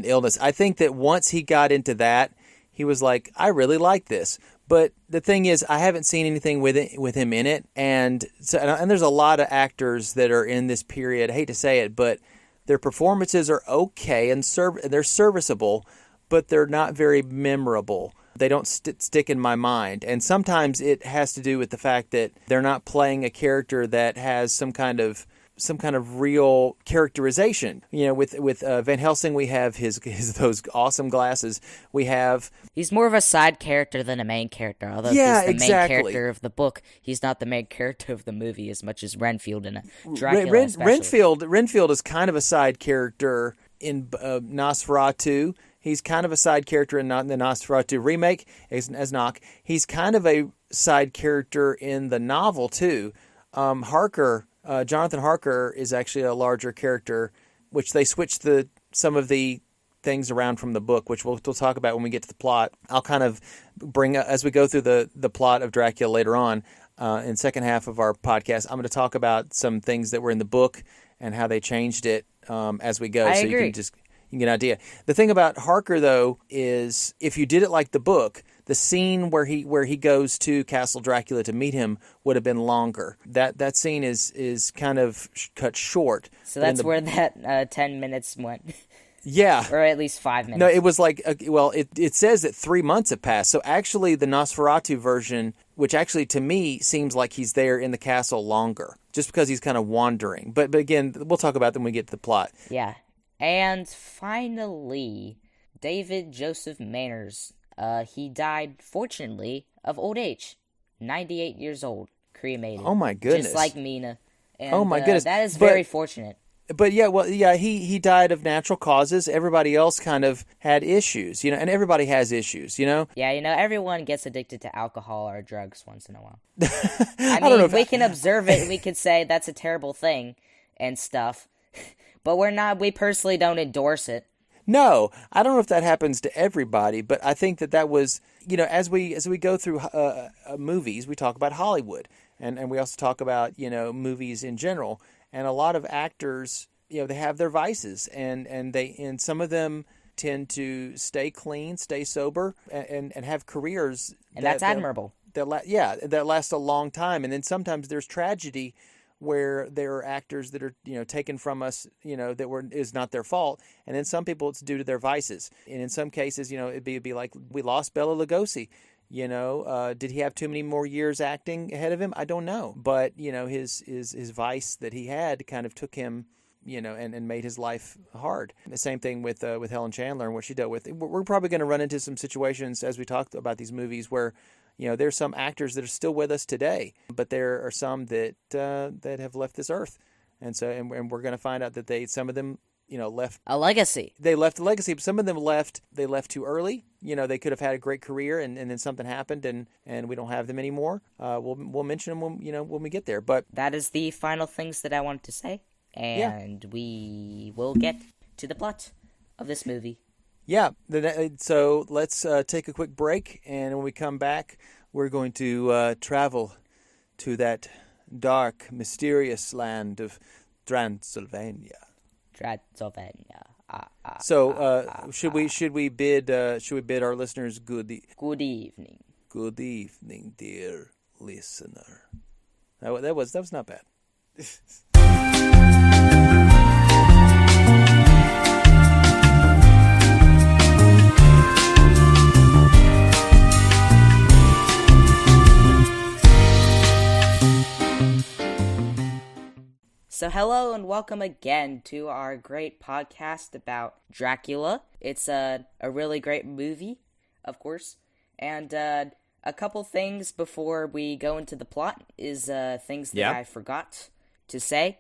illness. I think that once he got into that, he was like, I really like this. But the thing is, I haven't seen anything with him in it, and there's a lot of actors that are in this period. I hate to say it, but their performances are okay and they're serviceable, but they're not very memorable. They don't stick in my mind. And sometimes it has to do with the fact that they're not playing a character that has some kind of real characterization. With Van Helsing, we have his those awesome glasses. He's more of a side character than a main character. Although he's the main character of the book, he's not the main character of the movie as much as Renfield in a Dracula. Renfield is kind of a side character in Nosferatu. He's kind of a side character in the Nosferatu remake as Knock. He's kind of a side character in the novel too. Jonathan Harker is actually a larger character, which they switched some of the things around from the book, which we'll talk about when we get to the plot. I'll kind of bring, as we go through the plot of Dracula later on in the second half of our podcast, I'm going to talk about some things that were in the book and how they changed it as we go. I agree. You can get an idea. The thing about Harker, though, is if you did it like the book, the scene where he goes to Castle Dracula to meet him would have been longer. That scene is kind of cut short. So that's where that 10 minutes went. Yeah. Or at least 5 minutes. No, it was like, it says that 3 months have passed. So actually the Nosferatu version, which actually to me seems like he's there in the castle longer, just because he's kind of wandering. But again, we'll talk about that when we get to the plot. Yeah. And finally, David Joseph Manners. He died, fortunately, of old age. 98 years old. Cremated. Oh my goodness. Just like Mina. And, oh my goodness. That is very fortunate. But he died of natural causes. Everybody else kind of had issues, and everybody has issues, Yeah, everyone gets addicted to alcohol or drugs once in a while. I mean, we can observe it and we could say that's a terrible thing and stuff, but we personally don't endorse it. No, I don't know if that happens to everybody, but I think that was, as we go through movies, we talk about Hollywood, and we also talk about, movies in general, and a lot of actors, they have their vices, and some of them tend to stay clean, stay sober, and have careers. And that's admirable. That last a long time, and then sometimes there's tragedy where there are actors that are taken from us is not their fault, and then some people it's due to their vices, and in some cases it'd be like we lost Bela Lugosi. Did he have too many more years acting ahead of him? I don't know, but his vice that he had kind of took him and made his life hard. The same thing with Helen Chandler and what she dealt with. We're probably going to run into some situations as we talk about these movies where there's some actors that are still with us today, but there are some that have left this earth, and we're going to find out that some of them left a legacy. They left a legacy, but some of them left too early. They could have had a great career, and then something happened, and we don't have them anymore. We'll mention them when we get there. But that is the final things that I wanted to say, and we will get to the plot of this movie. Yeah, so let's take a quick break, and when we come back, we're going to travel to that dark, mysterious land of Transylvania. So, should we bid our listeners good evening? Good evening, dear listener. That was not bad. So hello and welcome again to our great podcast about Dracula. It's a really great movie, of course. And a couple things before we go into the plot is things that I forgot to say,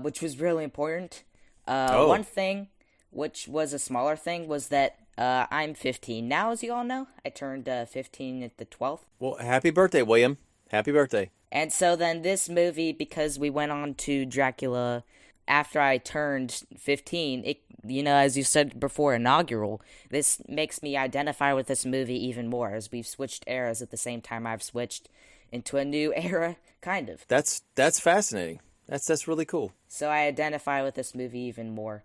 which was really important. One thing, which was a smaller thing, was that I'm 15 now, as you all know. I turned 15 at the 12th. Well, happy birthday, William. Happy birthday. And so then this movie, because we went on to Dracula after I turned 15, it, as you said before, inaugural, this makes me identify with this movie even more, as we've switched eras at the same time I've switched into a new era, kind of. That's fascinating. That's really cool. So I identify with this movie even more.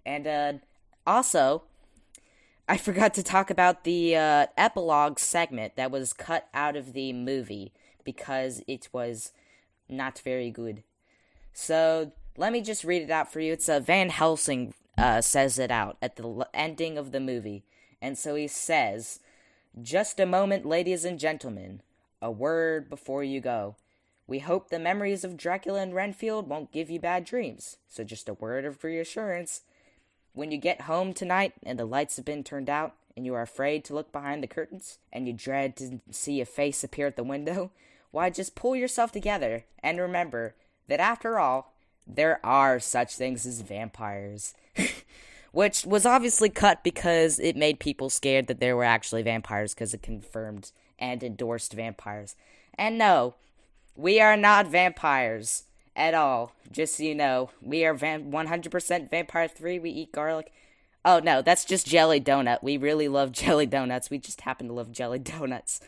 And also, I forgot to talk about the epilogue segment that was cut out of the movie, because it was not very good. So, let me just read it out for you. It's Van Helsing says it out at the ending of the movie. And so he says, "Just a moment, ladies and gentlemen. A word before you go. We hope the memories of Dracula and Renfield won't give you bad dreams. So just a word of reassurance. When you get home tonight and the lights have been turned out, and you are afraid to look behind the curtains, and you dread to see a face appear at the window, why, just pull yourself together and remember that after all, there are such things as vampires." Which was obviously cut because it made people scared that there were actually vampires, because it confirmed and endorsed vampires. And no, we are not vampires at all. Just so you know, we are 100% Vampire 3. We eat garlic. Oh no, that's just jelly donut. We really love jelly donuts. We just happen to love jelly donuts.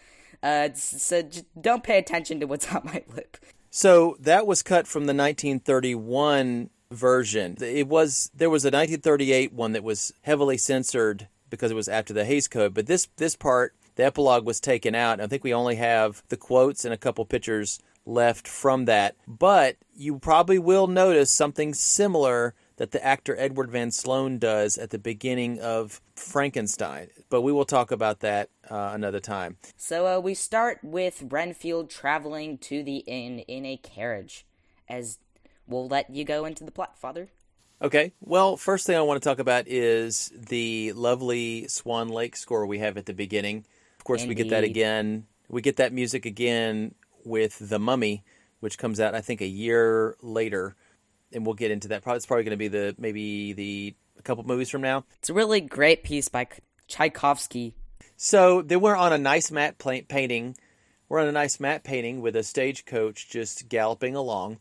So don't pay attention to what's on my lip. So that was cut from the 1931 version. There was a 1938 one that was heavily censored because it was after the Hays Code. But this part, the epilogue, was taken out. I think we only have the quotes and a couple pictures left from that. But you probably will notice something similar that the actor Edward Van Sloan does at the beginning of Frankenstein. But we will talk about that another time. So we start with Renfield traveling to the inn in a carriage. As we'll let you go into the plot, Father. Okay. Well, first thing I want to talk about is the lovely Swan Lake score we have at the beginning. Of course, Indeed. We get that again. We get that music again with The Mummy, which comes out, I think, a year later. And we'll get into that. It's probably going to be a couple movies from now. It's a really great piece by Tchaikovsky. So then we're on a nice matte painting. We're on a nice matte painting with a stagecoach just galloping along.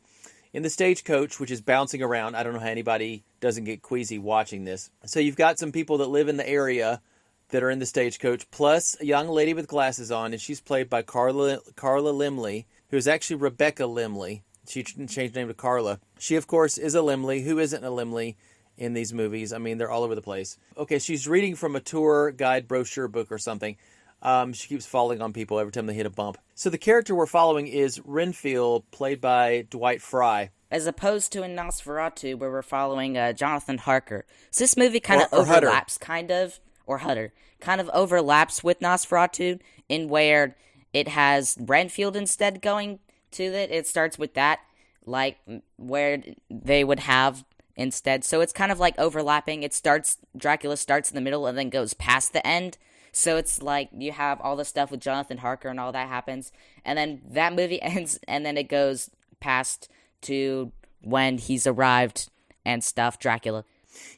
In the stagecoach, which is bouncing around, I don't know how anybody doesn't get queasy watching this. So you've got some people that live in the area that are in the stagecoach, plus a young lady with glasses on, and she's played by Carla Limley, who is actually Rebecca Limley. She changed her name to Carla. She, of course, is a Limley. Who isn't a Limley in these movies? I mean, they're all over the place. Okay, she's reading from a tour guide brochure book or something. She keeps falling on people every time they hit a bump. So the character we're following is Renfield, played by Dwight Frye. As opposed to in Nosferatu, where we're following Jonathan Harker. So this movie kind of overlaps, or Hutter, kind of overlaps with Nosferatu in where it has Renfield instead going to it. It starts with that, like where they would have instead. So it's kind of like overlapping. Dracula starts in the middle and then goes past the end. So it's like you have all the stuff with Jonathan Harker and all that happens. And then that movie ends and then it goes past to when he's arrived and stuff, Dracula.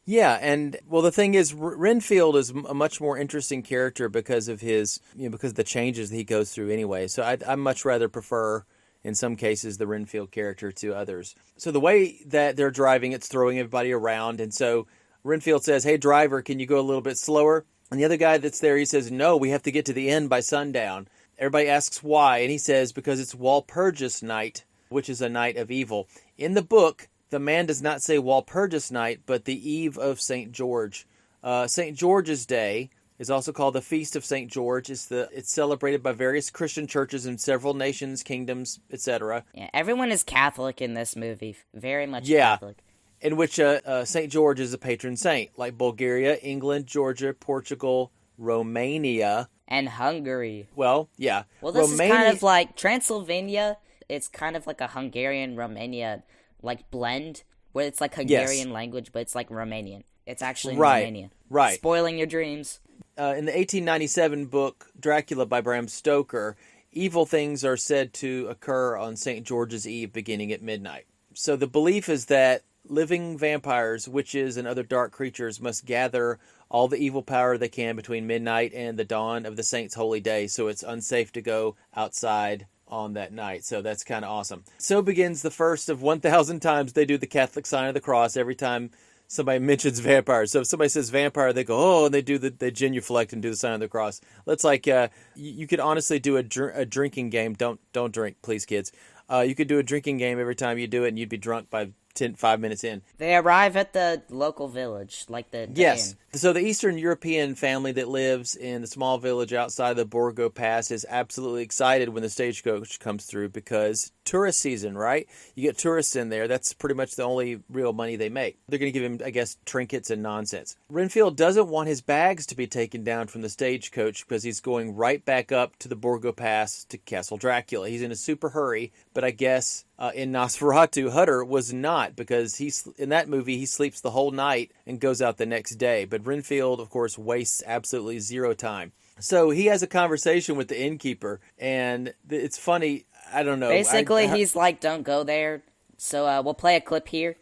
Yeah, and well, the thing is, Renfield is a much more interesting character because of his, because of the changes that he goes through anyway. So I much rather prefer, in some cases, the Renfield character to others. So the way that they're driving, it's throwing everybody around, and so Renfield says, "Hey, driver, can you go a little bit slower?" And the other guy that's there, he says, "No, we have to get to the end by sundown." Everybody asks why, and he says, "Because it's Walpurgis night, which is a night of evil." In the book, the man does not say Walpurgis night, but the eve of St. George. St. George's Day is also called the Feast of St. George. It's celebrated by various Christian churches in several nations, kingdoms, etc. Yeah, everyone is Catholic in this movie. Very much Catholic. In which St. George is a patron saint, like Bulgaria, England, Georgia, Portugal, Romania. And Hungary. Well, yeah. Well, this is kind of like Transylvania. It's kind of like a Hungarian-Romania like blend, where it's like Hungarian language, but it's like Romanian. It's actually Romanian. Right. Spoiling your dreams. In the 1897 book Dracula by Bram Stoker, evil things are said to occur on St. George's Eve beginning at midnight. So the belief is that living vampires, witches, and other dark creatures must gather all the evil power they can between midnight and the dawn of the saint's holy day, so it's unsafe to go outside on that night. So that's kind of awesome. So begins the first of 1,000 times they do the Catholic sign of the cross every time somebody mentions vampires. So if somebody says vampire, they go, oh, and they do they genuflect and do the sign of the cross. That's like, you could honestly do a drinking game. Don't drink, please, kids. You could do a drinking game every time you do it, and you'd be drunk by 5 minutes in. They arrive at the local village, like the yes. inn. So the Eastern European family that lives in the small village outside of the Borgo Pass is absolutely excited when the stagecoach comes through because tourist season, right? You get tourists in there. That's pretty much the only real money they make. They're going to give him, I guess, trinkets and nonsense. Renfield doesn't want his bags to be taken down from the stagecoach because he's going right back up to the Borgo Pass to Castle Dracula. He's in a super hurry, but I guess in Nosferatu, Hutter was not, because in that movie he sleeps the whole night and goes out the next day. But Renfield, of course, wastes absolutely zero time. So he has a conversation with the innkeeper, and it's funny. I don't know. Basically, he's like, "Don't go there." So we'll play a clip here.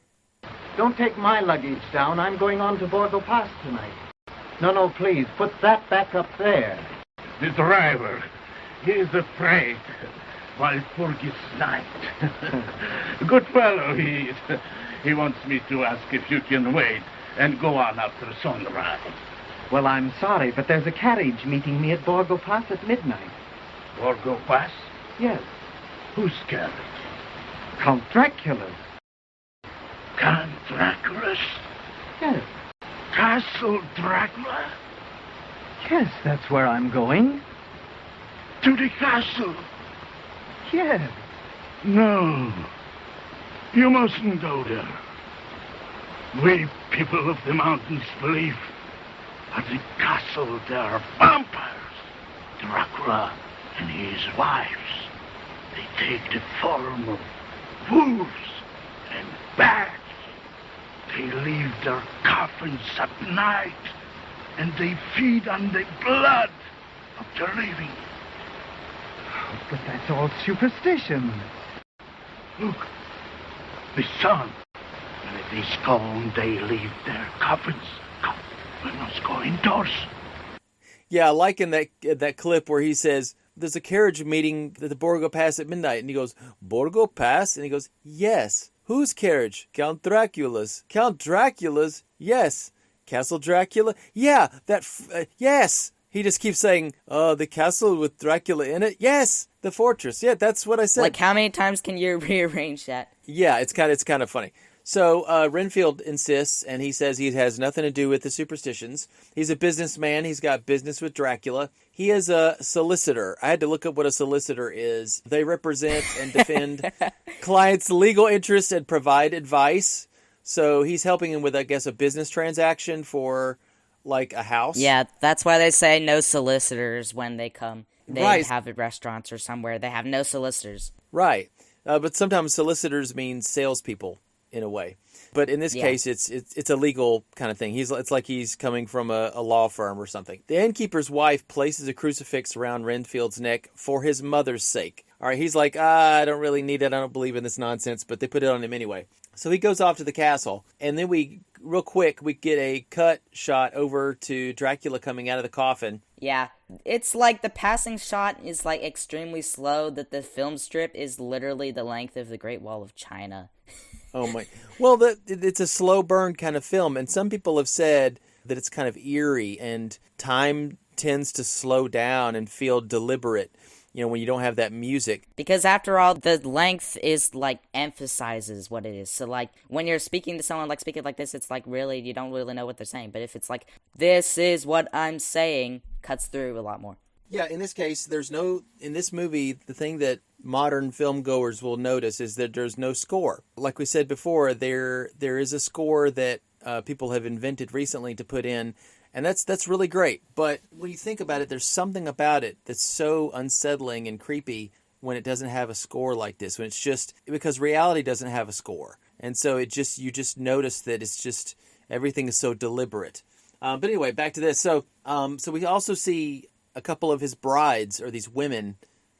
Don't take my luggage down. I'm going on to Borgo Pass tonight. No, please, put that back up there. The driver, he is afraid. Walpurgis night. Good fellow he is. He wants me to ask if you can wait and go on after sunrise. Well, I'm sorry, but there's a carriage meeting me at Borgo Pass at midnight. Borgo Pass? Yes. Whose carriage? Count Dracula's. Count Dracula's? Yes. Castle Dracula? Yes, that's where I'm going. To the castle? Yes. No. You mustn't go there. We people of the mountains believe at the castle there are vampires. Dracula and his wives. They take the form of wolves and bats. They leave their coffins at night and they feed on the blood of the living. But that's all superstition. Look, the sun. When it is gone, they leave their coffins. Come, we must go indoors. Yeah, I like in that clip where he says, there's a carriage meeting at the Borgo Pass at midnight. And he goes, Borgo Pass? And he goes, yes. Whose carriage? Count Dracula's. Count Dracula's? Yes. Castle Dracula? Yeah, yes. He just keeps saying, the castle with Dracula in it? Yes. The fortress. Yeah, that's what I said. Like, how many times can you rearrange that? Yeah, it's kind of funny. So Renfield insists, and he says he has nothing to do with the superstitions. He's a businessman. He's got business with Dracula. He is a solicitor. I had to look up what a solicitor is. They represent and defend clients' legal interests and provide advice. So he's helping him with, I guess, a business transaction for, like, a house. Yeah, that's why they say no solicitors when they come. They Right. have at restaurants or somewhere. They have no solicitors. Right. But sometimes solicitors mean salespeople in a way. But in this case, it's a legal kind of thing. It's like he's coming from a law firm or something. The innkeeper's wife places a crucifix around Renfield's neck for his mother's sake. All right, he's like, I don't really need it. I don't believe in this nonsense, but they put it on him anyway. So he goes off to the castle, and then real quick, we get a cut shot over to Dracula coming out of the coffin. Yeah, it's like the passing shot is like extremely slow, that the film strip is literally the length of the Great Wall of China. Oh my! Well, it's a slow burn kind of film, and some people have said that it's kind of eerie, and time tends to slow down and feel deliberate. When you don't have that music. Because after all, the length is like emphasizes what it is. So like when you're speaking to someone, like speaking like this, it's like really, you don't really know what they're saying. But if it's like, this is what I'm saying, cuts through a lot more. Yeah, in this case, in this movie, the thing that modern film goers will notice is that there's no score. Like we said before, there is a score that people have invented recently to put in. And that's really great. But when you think about it, there's something about it that's so unsettling and creepy when it doesn't have a score like this. When it's just because reality doesn't have a score. And so you just notice that it's just everything is so deliberate. But anyway, back to this. So we also see a couple of his brides, or these women,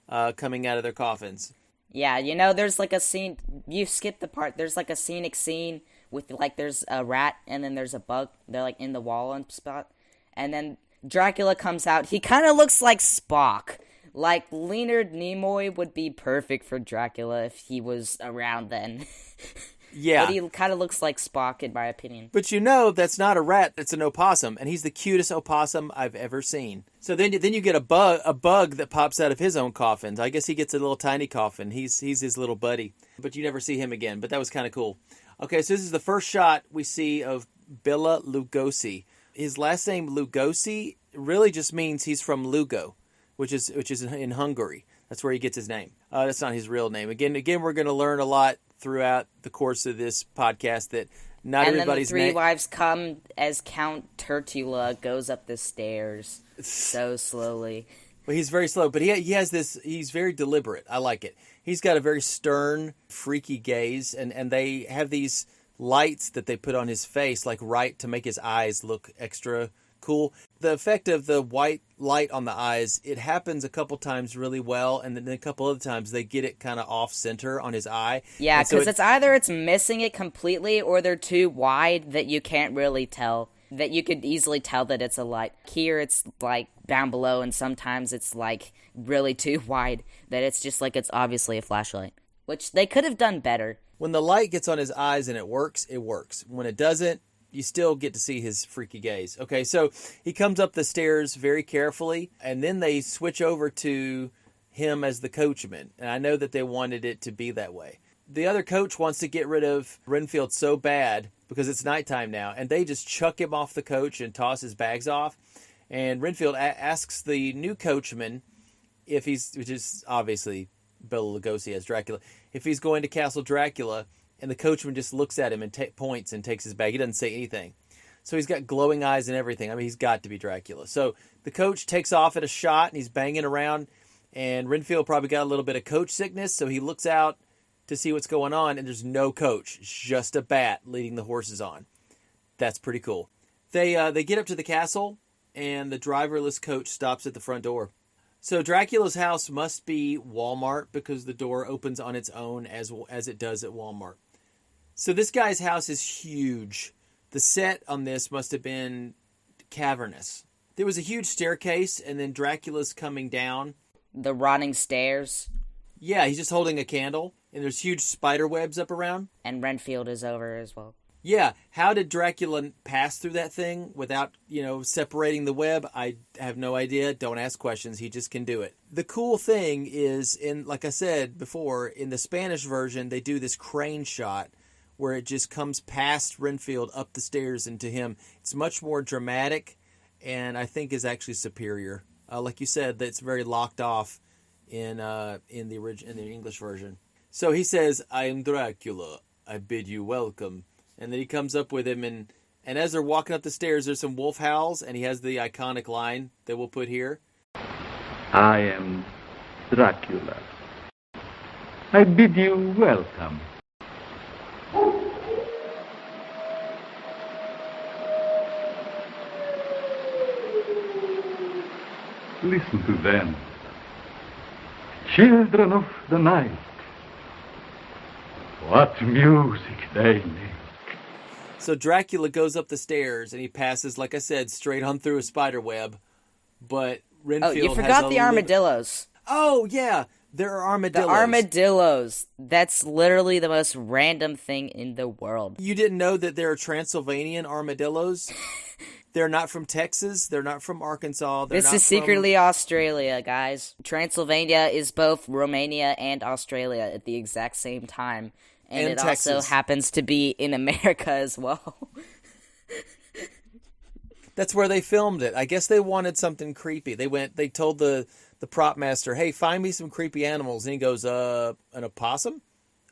coming out of their coffins. Yeah, there's like a scene, you skipped the part, there's like a scenic scene with like there's a rat and then there's a bug. They're like in the wall and spot. And then Dracula comes out. He kind of looks like Spock. Like Leonard Nimoy would be perfect for Dracula if he was around then. Yeah. But he kind of looks like Spock in my opinion. But that's not a rat, that's an opossum, and he's the cutest opossum I've ever seen. So then you get a bug that pops out of his own coffin. I guess he gets a little tiny coffin. He's his little buddy. But you never see him again. But that was kind of cool. Okay, so this is the first shot we see of Bela Lugosi. His last name Lugosi really just means he's from Lugo, which is in Hungary. That's where he gets his name. That's not his real name. Again, we're going to learn a lot throughout the course of this podcast that not everybody's name. And then the three wives come as Count Turtula goes up the stairs so slowly. Well, he's very slow, but he has this. He's very deliberate. I like it. He's got a very stern, freaky gaze, and they have these lights that they put on his face, like to make his eyes look extra cool. The effect of the white light on the eyes, it happens a couple times really well, and then a couple other times they get it kind of off center on his eye. Yeah, because it's either it's missing it completely or they're too wide that you can't really tell. That you could easily tell that it's a light. Here it's like down below, and sometimes it's like really too wide that it's just like it's obviously a flashlight. Which they could have done better. When the light gets on his eyes and it works, it works. When it doesn't, you still get to see his freaky gaze. Okay, so he comes up the stairs very carefully, and then they switch over to him as the coachman. And I know that they wanted it to be that way. The other coach wants to get rid of Renfield so bad because it's nighttime now, and they just chuck him off the coach and toss his bags off. And Renfield asks the new coachman if which is obviously Bela Lugosi as Dracula, if he's going to Castle Dracula, and the coachman just looks at him and points and takes his bag. He doesn't say anything. So he's got glowing eyes and everything. I mean, he's got to be Dracula. So the coach takes off at a shot, and he's banging around, and Renfield probably got a little bit of coach sickness, so he looks out to see what's going on, and there's no coach. It's just a bat leading the horses on. That's pretty cool. They get up to the castle, and the driverless coach stops at the front door. So Dracula's house must be Walmart because the door opens on its own as it does at Walmart. So this guy's house is huge. The set on this must have been cavernous. There was a huge staircase, and then Dracula's coming down. The rotting stairs. Yeah, he's just holding a candle. And there's huge spider webs up around. And Renfield is over as well. Yeah, how did Dracula pass through that thing without, separating the web? I have no idea. Don't ask questions. He just can do it. The cool thing is, like I said before, in the Spanish version, they do this crane shot where it just comes past Renfield up the stairs into him. It's much more dramatic, and I think is actually superior. Like you said, that's very locked off in the English version. So he says, "I am Dracula. I bid you welcome." And then he comes up with him, and as they're walking up the stairs, there's some wolf howls, and he has the iconic line that we'll put here. I am Dracula. I bid you welcome. Listen to them. Children of the night. What music they make. So Dracula goes up the stairs, and he passes, like I said, straight on through a spider web. But Renfield you forgot the armadillos. Oh, yeah. There are armadillos. The armadillos. That's literally the most random thing in the world. You didn't know that there are Transylvanian armadillos? They're not from Texas. They're not from Arkansas. This is secretly Australia, guys. Transylvania is both Romania and Australia at the exact same time. And it Texas. Also happens to be in America as well. That's where they filmed it. I guess they wanted something creepy. They told the prop master, "Hey, find me some creepy animals." And he goes, an opossum,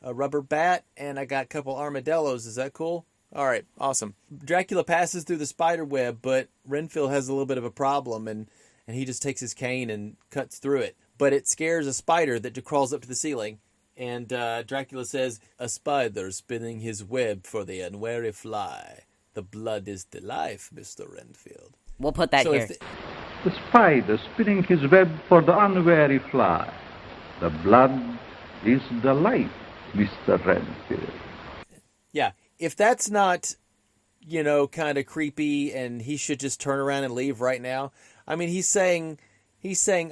a rubber bat, and I got a couple armadillos. Is that cool? All right, awesome. Dracula passes through the spider web, but Renfield has a little bit of a problem, and he just takes his cane and cuts through it. But it scares a spider that crawls up to the ceiling. And Dracula says, "A spider spinning his web for the unwary fly. The blood is the life, Mr. Renfield." We'll put that here. The spider spinning his web for the unwary fly. The blood is the life, Mr. Renfield. Yeah, if that's not, kind of creepy and he should just turn around and leave right now. I mean, he's saying,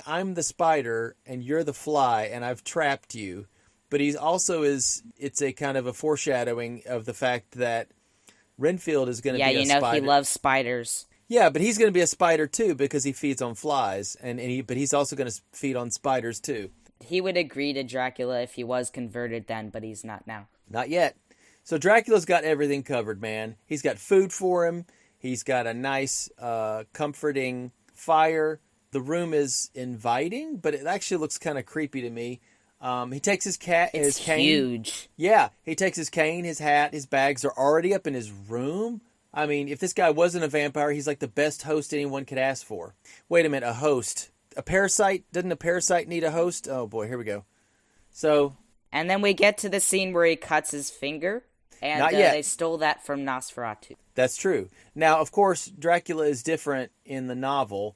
"I'm the spider and you're the fly and I've trapped you." But he's also it's a kind of a foreshadowing of the fact that Renfield is going to be a spider. He loves spiders. Yeah, but he's going to be a spider too because he feeds on flies, but he's also going to feed on spiders too. He would agree to Dracula if he was converted then, but he's not now. Not yet. So Dracula's got everything covered, man. He's got food for him. He's got a nice, comforting fire. The room is inviting, but it actually looks kind of creepy to me. He takes his cane. It's huge. Yeah, he takes his cane, his hat, his bags are already up in his room. I mean, if this guy wasn't a vampire, he's like the best host anyone could ask for. Wait a minute, a host. A parasite? Doesn't a parasite need a host? Oh boy, here we go. So... And then we get to the scene where he cuts his finger. And not yet. They stole that from Nosferatu. That's true. Now, of course, Dracula is different in the novel.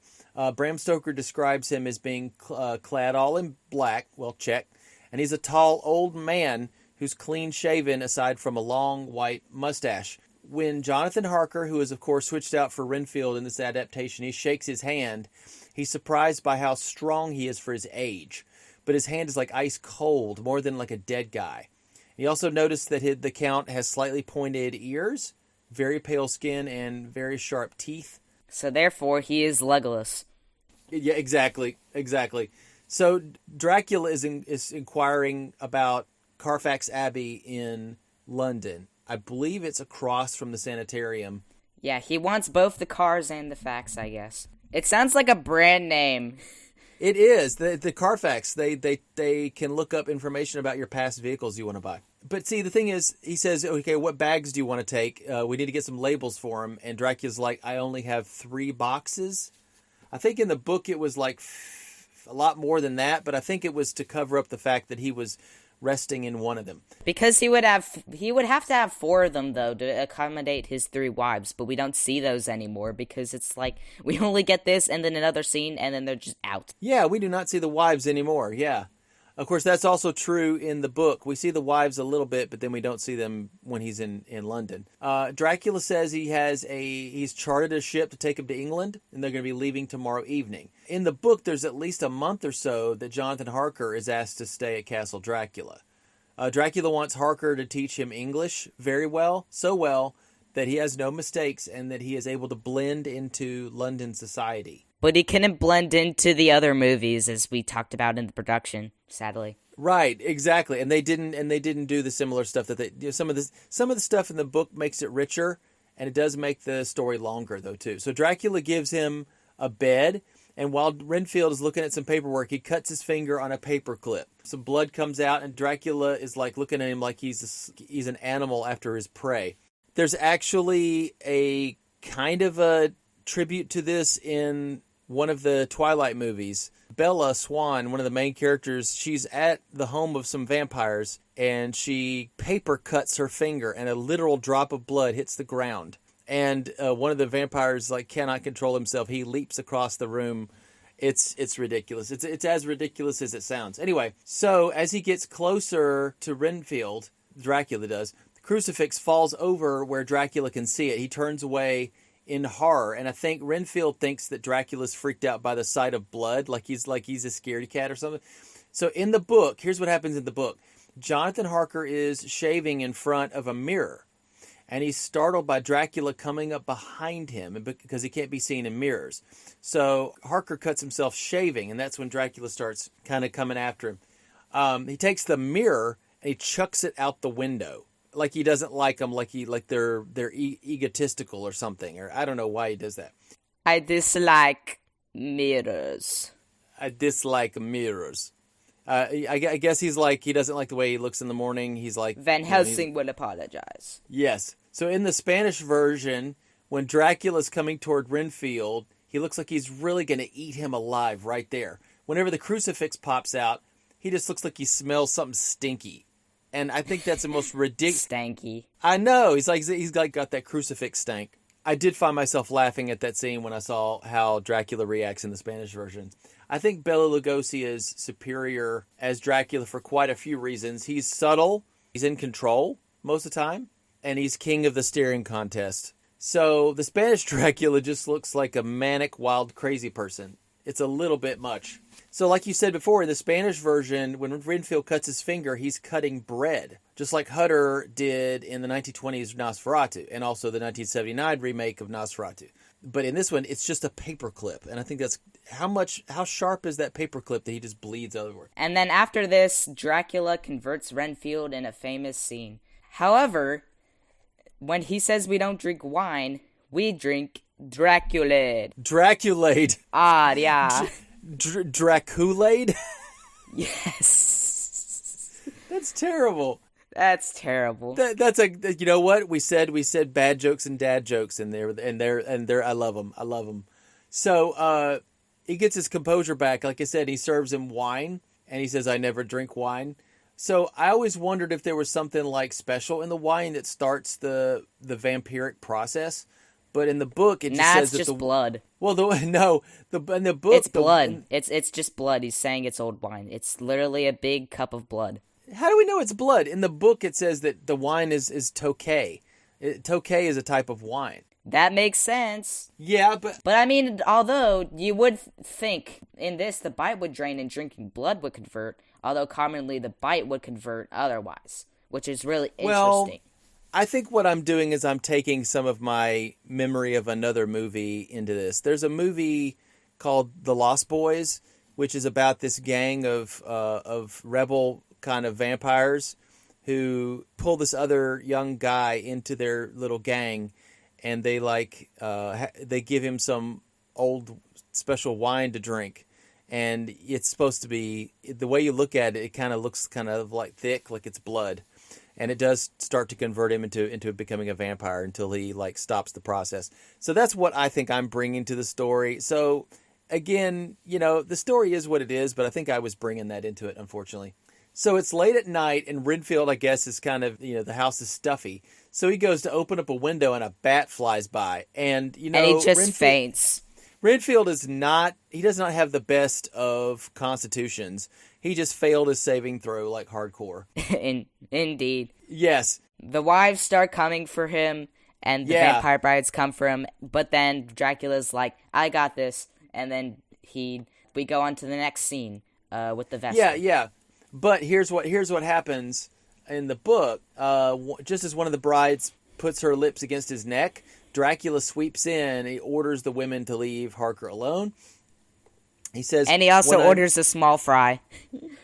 Bram Stoker describes him as being clad all in black. Well, check. And he's a tall, old man who's clean-shaven aside from a long, white mustache. When Jonathan Harker, who is, of course, switched out for Renfield in this adaptation, he shakes his hand, he's surprised by how strong he is for his age. But his hand is like ice cold, more than like a dead guy. He also noticed that the Count has slightly pointed ears, very pale skin, and very sharp teeth. So therefore, he is Legolas. Yeah, exactly. So Dracula is inquiring about Carfax Abbey in London. I believe it's across from the sanitarium. Yeah, he wants both the cars and the fax, I guess. It sounds like a brand name. It is. The Carfax, they can look up information about your past vehicles you want to buy. But see, the thing is, he says, "Okay, what bags do you want to take? We need to get some labels for him." And Dracula's like, "I only have 3 boxes." I think in the book it was like a lot more than that, but I think it was to cover up the fact that he was resting in one of them. Because he would have to have 4 of them, though, to accommodate his 3 wives, but we don't see those anymore because it's like we only get this and then another scene and then they're just out. Yeah, we do not see the wives anymore, yeah. Of course, that's also true in the book. We see the wives a little bit, but then we don't see them when he's in London. Dracula says he's chartered a ship to take him to England, and they're going to be leaving tomorrow evening. In the book, there's at least a month or so that Jonathan Harker is asked to stay at Castle Dracula. Dracula wants Harker to teach him English very well, so well that he has no mistakes and that he is able to blend into London society. But he couldn't blend into the other movies, as we talked about in the production, sadly. Right, exactly, and they didn't do the similar stuff that they. Some of the stuff in the book makes it richer, and it does make the story longer though too. So Dracula gives him a bed, and while Renfield is looking at some paperwork, he cuts his finger on a paper clip. Some blood comes out, and Dracula is like looking at him like he's an animal after his prey. There's actually a kind of a tribute to this in one of the Twilight movies. Bella Swan, one of the main characters, she's at the home of some vampires, and she paper cuts her finger, and a literal drop of blood hits the ground. And one of the vampires cannot control himself. He leaps across the room. It's ridiculous. It's as ridiculous as it sounds. Anyway, so as he gets closer to Renfield, Dracula does, the crucifix falls over where Dracula can see it. He turns away in horror, and I think Renfield thinks that Dracula's freaked out by the sight of blood, like he's a scaredy cat or something. So in the book, here's what happens in the book. Jonathan Harker is shaving in front of a mirror, and he's startled by Dracula coming up behind him because he can't be seen in mirrors. So Harker cuts himself shaving, and that's when Dracula starts kind of coming after him. He takes the mirror and he chucks it out the window. Like he doesn't like them, like they're egotistical or something, or I don't know why he does that. I dislike mirrors. I dislike mirrors. I guess he's like, he doesn't like the way he looks in the morning. He's like, Van Helsing will apologize. Yes. So in the Spanish version, when Dracula's coming toward Renfield, he looks like he's really going to eat him alive right there. Whenever the crucifix pops out, he just looks like he smells something stinky. And I think that's the most ridiculous. Stanky. I know. He's got that crucifix stank. I did find myself laughing at that scene when I saw how Dracula reacts in the Spanish version. I think Bela Lugosi is superior as Dracula for quite a few reasons. He's subtle. He's in control most of the time. And he's king of the staring contest. So the Spanish Dracula just looks like a manic, wild, crazy person. It's a little bit much. So like you said before, in the Spanish version, when Renfield cuts his finger, he's cutting bread. Just like Hutter did in the 1920s Nosferatu, and also the 1979 remake of Nosferatu. But in this one, it's just a paper clip. And I think that's, how sharp is that paper clip that he just bleeds everywhere? And then after this, Dracula converts Renfield in a famous scene. However, when he says we don't drink wine, we drink Draculade. Draculade. Ah, yeah. Draculade? Yes. That's terrible. That's terrible. That's you know what we said bad jokes and dad jokes in there, and I love them. So he gets his composure back. Like I said, he serves him wine, and he says, "I never drink wine." So I always wondered if there was something like special in the wine that starts the vampiric process. But in the book, it just says it's just blood. Well, in the book, it's blood. It's just blood. He's saying it's old wine. It's literally a big cup of blood. How do we know it's blood? In the book, it says that the wine is Tokay. Tokay is a type of wine. That makes sense. Yeah, but I mean, although you would think in this the bite would drain and drinking blood would convert, although commonly the bite would convert otherwise, which is really interesting. Well, I think what I'm doing is I'm taking some of my memory of another movie into this. There's a movie called The Lost Boys, which is about this gang of rebel kind of vampires who pull this other young guy into their little gang, and they they give him some old special wine to drink, and it's supposed to be, the way you look at it, it kind of looks kind of like thick, like it's blood. And it does start to convert him into becoming a vampire until he stops the process. So that's what I think I'm bringing to the story. So again, the story is what it is, but I think I was bringing that into it, unfortunately. So it's late at night, and Renfield, I guess, is kind of, the house is stuffy. So he goes to open up a window, and a bat flies by. And, and he just faints. Renfield does not have the best of constitutions. He just failed his saving throw hardcore. Indeed. Yes. The wives start coming for him, and the vampire brides come for him, but then Dracula's like, I got this, and then we go on to the next scene with the Vesper. Yeah. But here's what happens. in the book, just as one of the brides puts her lips against his neck, Dracula sweeps in. He orders the women to leave Harker alone. He says, and he also orders a small fry.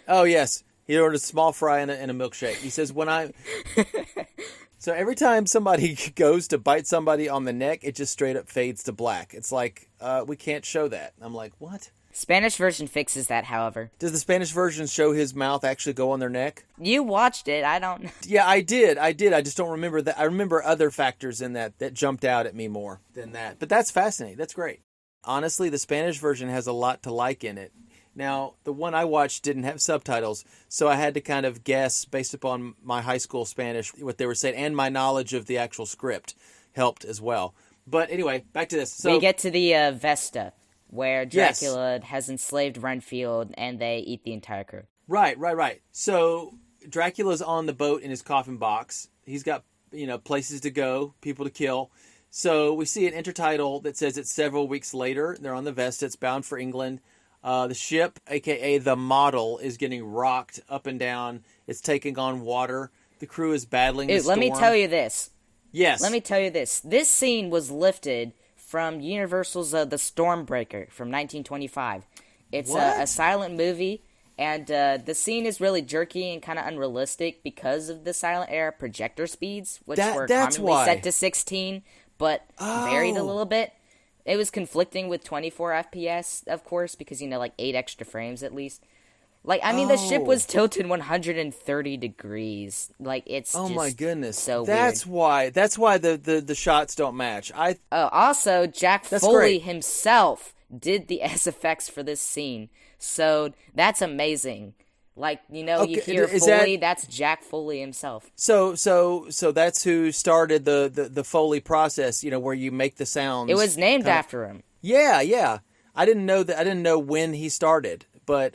Oh yes, he orders a small fry and a milkshake. He says, So every time somebody goes to bite somebody on the neck, it just straight up fades to black. It's like, we can't show that. I'm like, what? Spanish version fixes that, however. Does the Spanish version show his mouth actually go on their neck? You watched it. I don't know. Yeah, I did. I just don't remember that. I remember other factors in that jumped out at me more than that. But that's fascinating. That's great. Honestly, the Spanish version has a lot to like in it. Now, the one I watched didn't have subtitles, so I had to kind of guess based upon my high school Spanish what they were saying, and my knowledge of the actual script helped as well. But anyway, back to this. So we get to the Vesta, where Dracula has enslaved Renfield, and they eat the entire crew. Right. So Dracula's on the boat in his coffin box. He's got, places to go, people to kill. So we see an intertitle that says it's several weeks later. They're on the Vesta. It's bound for England. The ship, a.k.a. the model, is getting rocked up and down. It's taking on water. The crew is battling the storm. Let me tell you this. Yes. Let me tell you this. This scene was lifted from Universal's The Stormbreaker from 1925. It's a silent movie, and the scene is really jerky and kind of unrealistic because of the silent era projector speeds, which were commonly set to 16, but varied a little bit. It was conflicting with 24 FPS, of course, because, 8 extra frames at least. The ship was tilted 130 degrees. It's oh just my goodness, so that's weird. That's why the shots don't match. Also, Jack Foley himself did the SFX for this scene, so that's amazing. You hear Foley, that's Jack Foley himself. So that's who started the Foley process, where you make the sounds. It was named after him. Yeah. I didn't know that. I didn't know when he started, but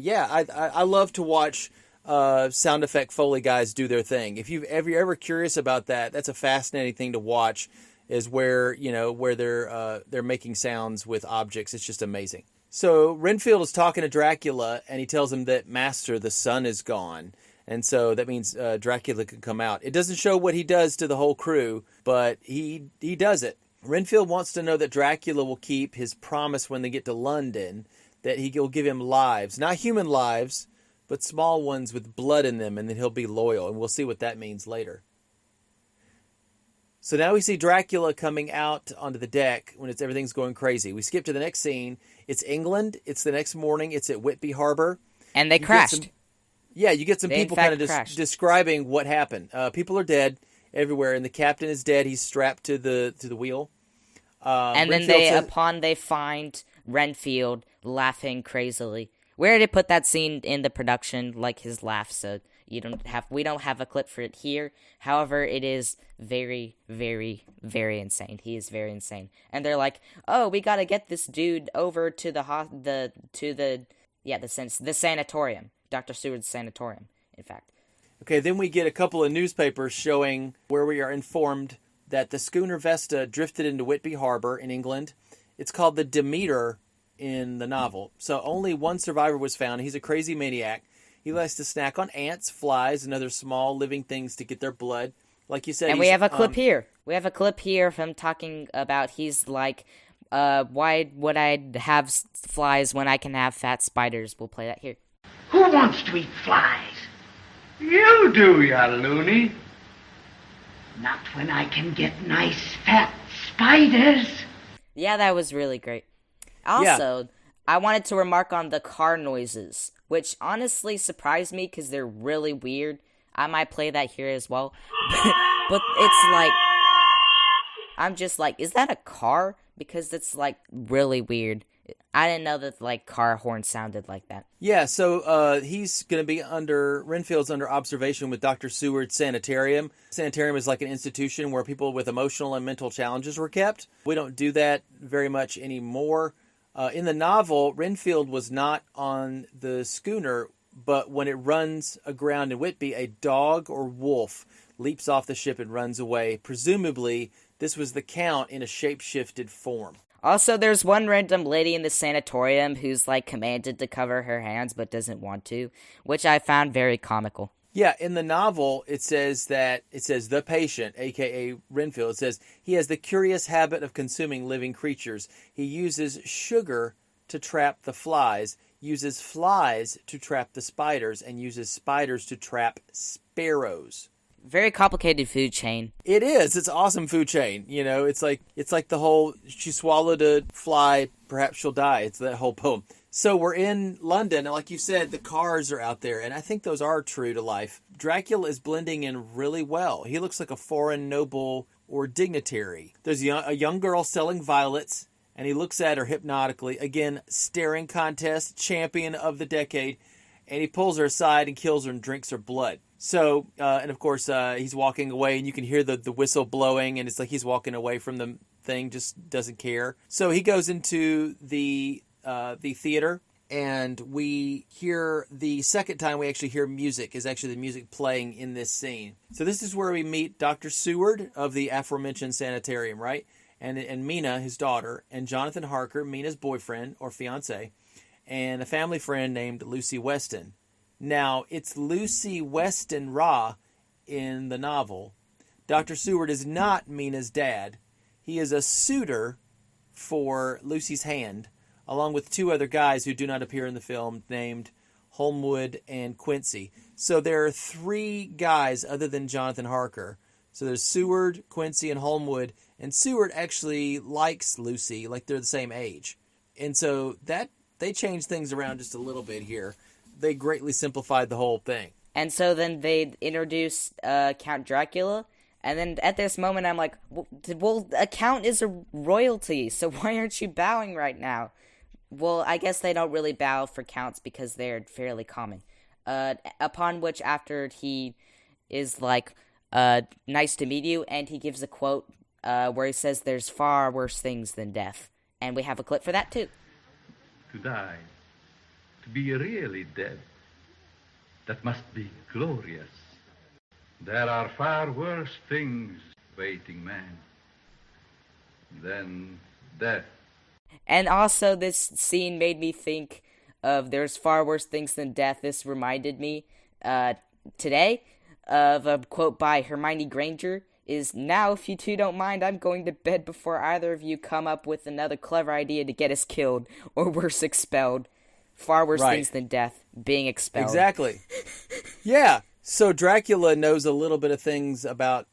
yeah, I love to watch sound effect Foley guys do their thing. If you're ever curious about that, that's a fascinating thing to watch. Is where they're making sounds with objects. It's just amazing. So Renfield is talking to Dracula, and he tells him that Master, the sun, is gone. And so that means Dracula can come out. It doesn't show what he does to the whole crew, but he does it. Renfield wants to know that Dracula will keep his promise when they get to London, that he'll give him lives. Not human lives, but small ones with blood in them, and then he'll be loyal. And we'll see what that means later. So now we see Dracula coming out onto the deck when everything's going crazy. We skip to the next scene. It's England. It's the next morning. It's at Whitby Harbor. And they crashed. You get some people kind of describing what happened. People are dead everywhere, and the captain is dead. He's strapped to the wheel. And then they find Renfield laughing crazily. We already put that scene in the production, his laugh, so we don't have a clip for it here. However, it is very, very, very insane. He is very insane. And they're like, "Oh, we got to get this dude over to the sanatorium. Dr. Seward's sanatorium, in fact." Okay, then we get a couple of newspapers showing where we are informed that the schooner Vesta drifted into Whitby Harbor in England. It's called the Demeter in the novel. So only one survivor was found. He's a crazy maniac. He likes to snack on ants, flies, and other small living things to get their blood. Like you said, and we have a clip here. We have a clip here of him talking about he's like, why would I have flies when I can have fat spiders? We'll play that here. Who wants to eat flies? You do, ya loony. Not when I can get nice fat spiders. Yeah, that was really great. Also, I wanted to remark on the car noises, which honestly surprised me because they're really weird. I might play that here as well. But it's like, I'm just like, is that a car? Because it's really weird. I didn't know that car horn sounded like that. Yeah, so he's going to be Renfield's under observation with Dr. Seward's sanitarium. Sanitarium is like an institution where people with emotional and mental challenges were kept. We don't do that very much anymore. In the novel, Renfield was not on the schooner, but when it runs aground in Whitby, a dog or wolf leaps off the ship and runs away. Presumably, this was the Count in a shape-shifted form. Also, there's one random lady in the sanatorium who's commanded to cover her hands but doesn't want to, which I found very comical. Yeah, in the novel, it says the patient, a.k.a. Renfield, it says he has the curious habit of consuming living creatures. He uses sugar to trap the flies, uses flies to trap the spiders, and uses spiders to trap sparrows. Very complicated food chain. It is. It's an awesome food chain. You know, it's like the whole, she swallowed a fly, perhaps she'll die. It's that whole poem. So we're in London, and like you said, the cars are out there, and I think those are true to life. Dracula is blending in really well. He looks like a foreign noble or dignitary. There's a young girl selling violets, and he looks at her hypnotically. Again, staring contest, champion of the decade, and he pulls her aside and kills her and drinks her blood. So, and of course, he's walking away, and you can hear the whistle blowing, and it's like he's walking away from the thing, just doesn't care. So he goes into the theater, and we hear the second time we actually hear music is actually the music playing in this scene. So this is where we meet Dr. Seward of the aforementioned sanitarium, right? And Mina, his daughter, and Jonathan Harker, Mina's boyfriend or fiance, and a family friend named Lucy Weston. Now, it's Lucy Weston Ra in the novel. Dr. Seward is not Mina's dad. He is a suitor for Lucy's hand, along with two other guys who do not appear in the film, named Holmwood and Quincy. So there are three guys other than Jonathan Harker. So there's Seward, Quincy, and Holmwood. And Seward actually likes Lucy, like they're the same age. And so that they changed things around just a little bit here. They greatly simplified the whole thing. And so then they introduce Count Dracula. And then at this moment, I'm like, well, a count is a royalty, so why aren't you bowing right now? Well, I guess they don't really bow for counts because they're fairly common. Upon which, after he is like, nice to meet you, and he gives a quote where he says there's far worse things than death. And we have a clip for that, too. To die, to be really dead, that must be glorious. There are far worse things waiting man than death. And also, this scene made me think of there's far worse things than death. This reminded me today of a quote by Hermione Granger is, "Now, if you two don't mind, I'm going to bed before either of you come up with another clever idea to get us killed, or worse, expelled." Far worse things than death, being expelled. Exactly. Yeah. So Dracula knows a little bit of things about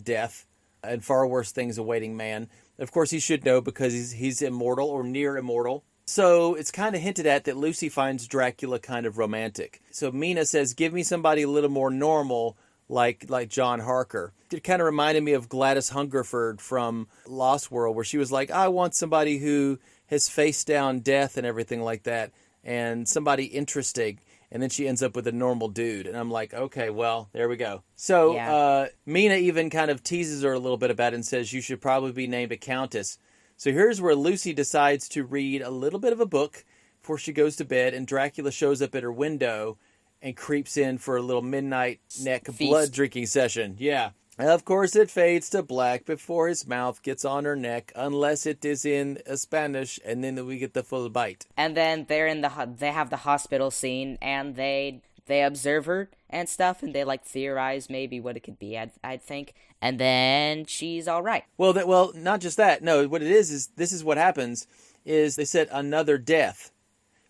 death and far worse things awaiting man. Of course, he should know because he's immortal or near immortal. So it's kind of hinted at that Lucy finds Dracula kind of romantic. So Mina says, give me somebody a little more normal like John Harker. It kind of reminded me of Gladys Hungerford from Lost World, where she was like, I want somebody who has faced down death and everything like that, and somebody interesting. And then she ends up with a normal dude. And I'm like, okay, well, there we go. So Mina even kind of teases her a little bit about it and says, you should probably be named a countess. So here's where Lucy decides to read a little bit of a book before she goes to bed. And Dracula shows up at her window and creeps in for a little midnight neck blood drinking session. Yeah. Of course, it fades to black before his mouth gets on her neck, unless it is in Spanish, and then we get the full bite. And then they have the hospital scene, and they observe her and stuff, and they like theorize maybe what it could be. I'd think, and then she's all right. Well, not just that. No, what it is this is what happens. Is they said another death.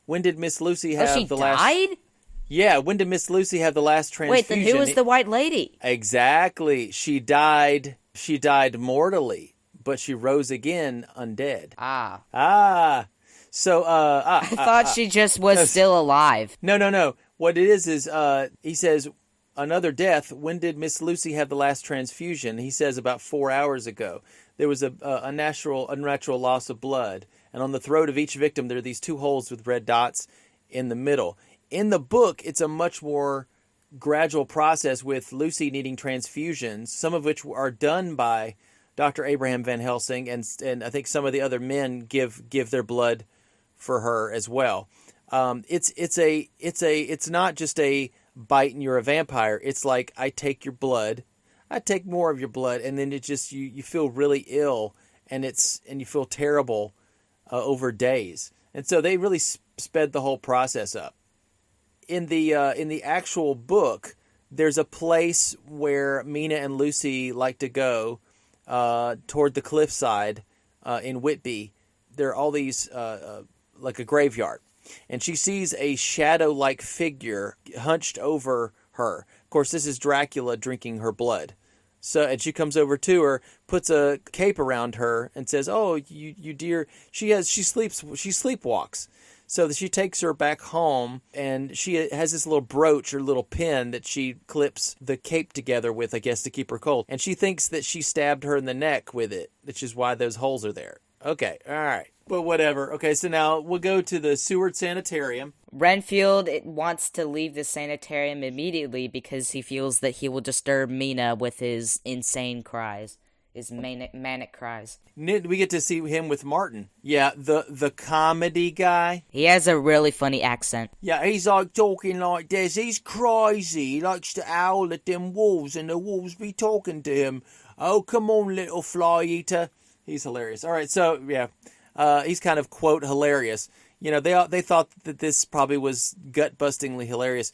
When did Miss Lucy have the last? She died? Yeah, when did Miss Lucy have the last transfusion? Wait, then who was the white lady? Exactly. She died mortally, but she rose again undead. So, I thought she just was still alive. No. What it is he says, another death. When did Miss Lucy have the last transfusion? He says about 4 hours ago. There was a unnatural loss of blood. And on the throat of each victim, there are these two holes with red dots in the middle. In the book, it's a much more gradual process with Lucy needing transfusions, some of which are done by Dr. Abraham Van Helsing, and I think some of the other men give their blood for her as well. It's not just a bite and you're a vampire. It's like, I take your blood, I take more of your blood, and then it just you feel really ill, and you feel terrible over days. And so they really sped the whole process up. In the actual book, there's a place where Mina and Lucy like to go toward the cliffside in Whitby. There are all these, like a graveyard. And she sees a shadow-like figure hunched over her. Of course, this is Dracula drinking her blood. So, and she comes over to her, puts a cape around her, and says, "Oh, you dear." She sleepwalks. So she takes her back home, and she has this little brooch or little pin that she clips the cape together with, I guess, to keep her cold. And she thinks that she stabbed her in the neck with it, which is why those holes are there. Okay, all right. But whatever. Okay, so now we'll go to the Seward Sanitarium. Renfield wants to leave the sanitarium immediately because he feels that he will disturb Mina with his insane cries. His manic cries. We get to see him with Martin. Yeah, the comedy guy. He has a really funny accent. Yeah, he's like talking like this. He's crazy. He likes to owl at them wolves, and the wolves be talking to him. "Oh, come on, little fly eater." He's hilarious. All right, so yeah, he's kind of quote hilarious. You know, they thought that this probably was gut-bustingly hilarious.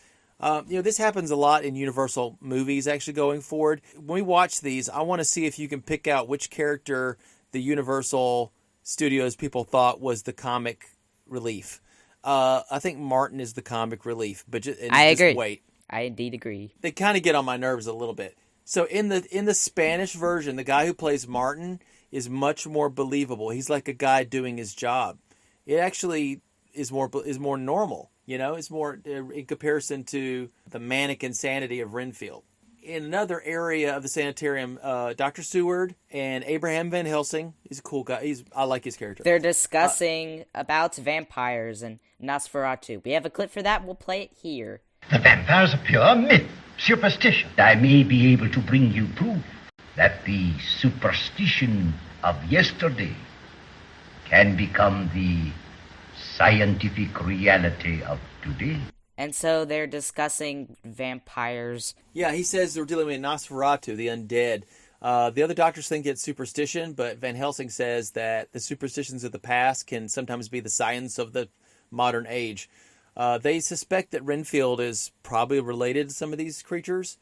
This happens a lot in Universal movies, actually, going forward. When we watch these, I want to see if you can pick out which character the Universal Studios people thought was the comic relief. I think Martin is the comic relief, but I agree. Just wait. I indeed agree. They kind of get on my nerves a little bit. So in the Spanish version, the guy who plays Martin is much more believable. He's like a guy doing his job. It actually is more normal. You know, it's more in comparison to the manic insanity of Renfield. In another area of the sanitarium, Dr. Seward and Abraham Van Helsing. He's a cool guy. I like his character. They're discussing about vampires and Nosferatu. We have a clip for that. We'll play it here. The vampires are pure myth, superstition. I may be able to bring you proof that the superstition of yesterday can become the scientific reality of today. And so they're discussing vampires. Yeah, he says they're dealing with Nosferatu, the undead. The other doctors think it's superstition, but Van Helsing says that the superstitions of the past can sometimes be the science of the modern age. They suspect that Renfield is probably related to some of these creatures.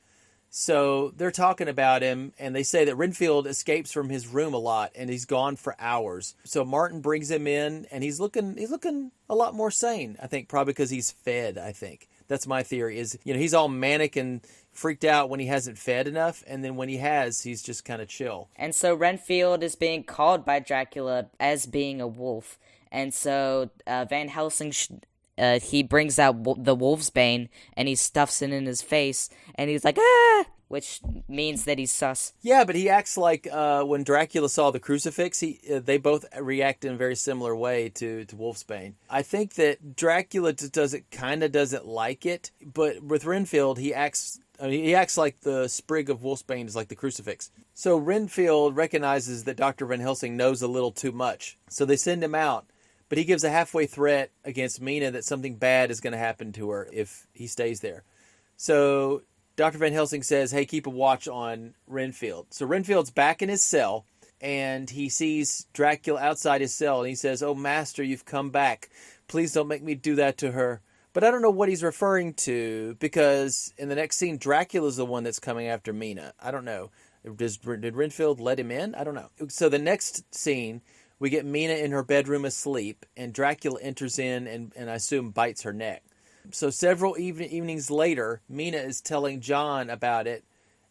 So they're talking about him, and they say that Renfield escapes from his room a lot, and he's gone for hours. So Martin brings him in, and he's looking a lot more sane. I think probably because he's fed. I think that's my theory. Is he's all manic and freaked out when he hasn't fed enough, and then when he has, he's just kind of chill. And so Renfield is being called by Dracula as being a wolf, and so Van Helsing. He brings out the wolf's bane, and he stuffs it in his face, and he's like, "Ah!" Which means that he's sus. Yeah, but he acts like when Dracula saw the crucifix, they both react in a very similar way to wolfsbane. I think that Dracula doesn't like it, but with Renfield, he acts like the sprig of wolfsbane is like the crucifix. So Renfield recognizes that Dr. Van Helsing knows a little too much, so they send him out. But he gives a halfway threat against Mina that something bad is going to happen to her if he stays there. So Dr. Van Helsing says, "Hey, keep a watch on Renfield." So Renfield's back in his cell, and he sees Dracula outside his cell, and he says, "Oh, master, you've come back. Please don't make me do that to her." But I don't know what he's referring to, because in the next scene, Dracula's the one that's coming after Mina. I don't know. Did Renfield let him in? I don't know. So the next scene, we get Mina in her bedroom asleep, and Dracula enters in and I assume bites her neck. So several evenings later, Mina is telling John about it,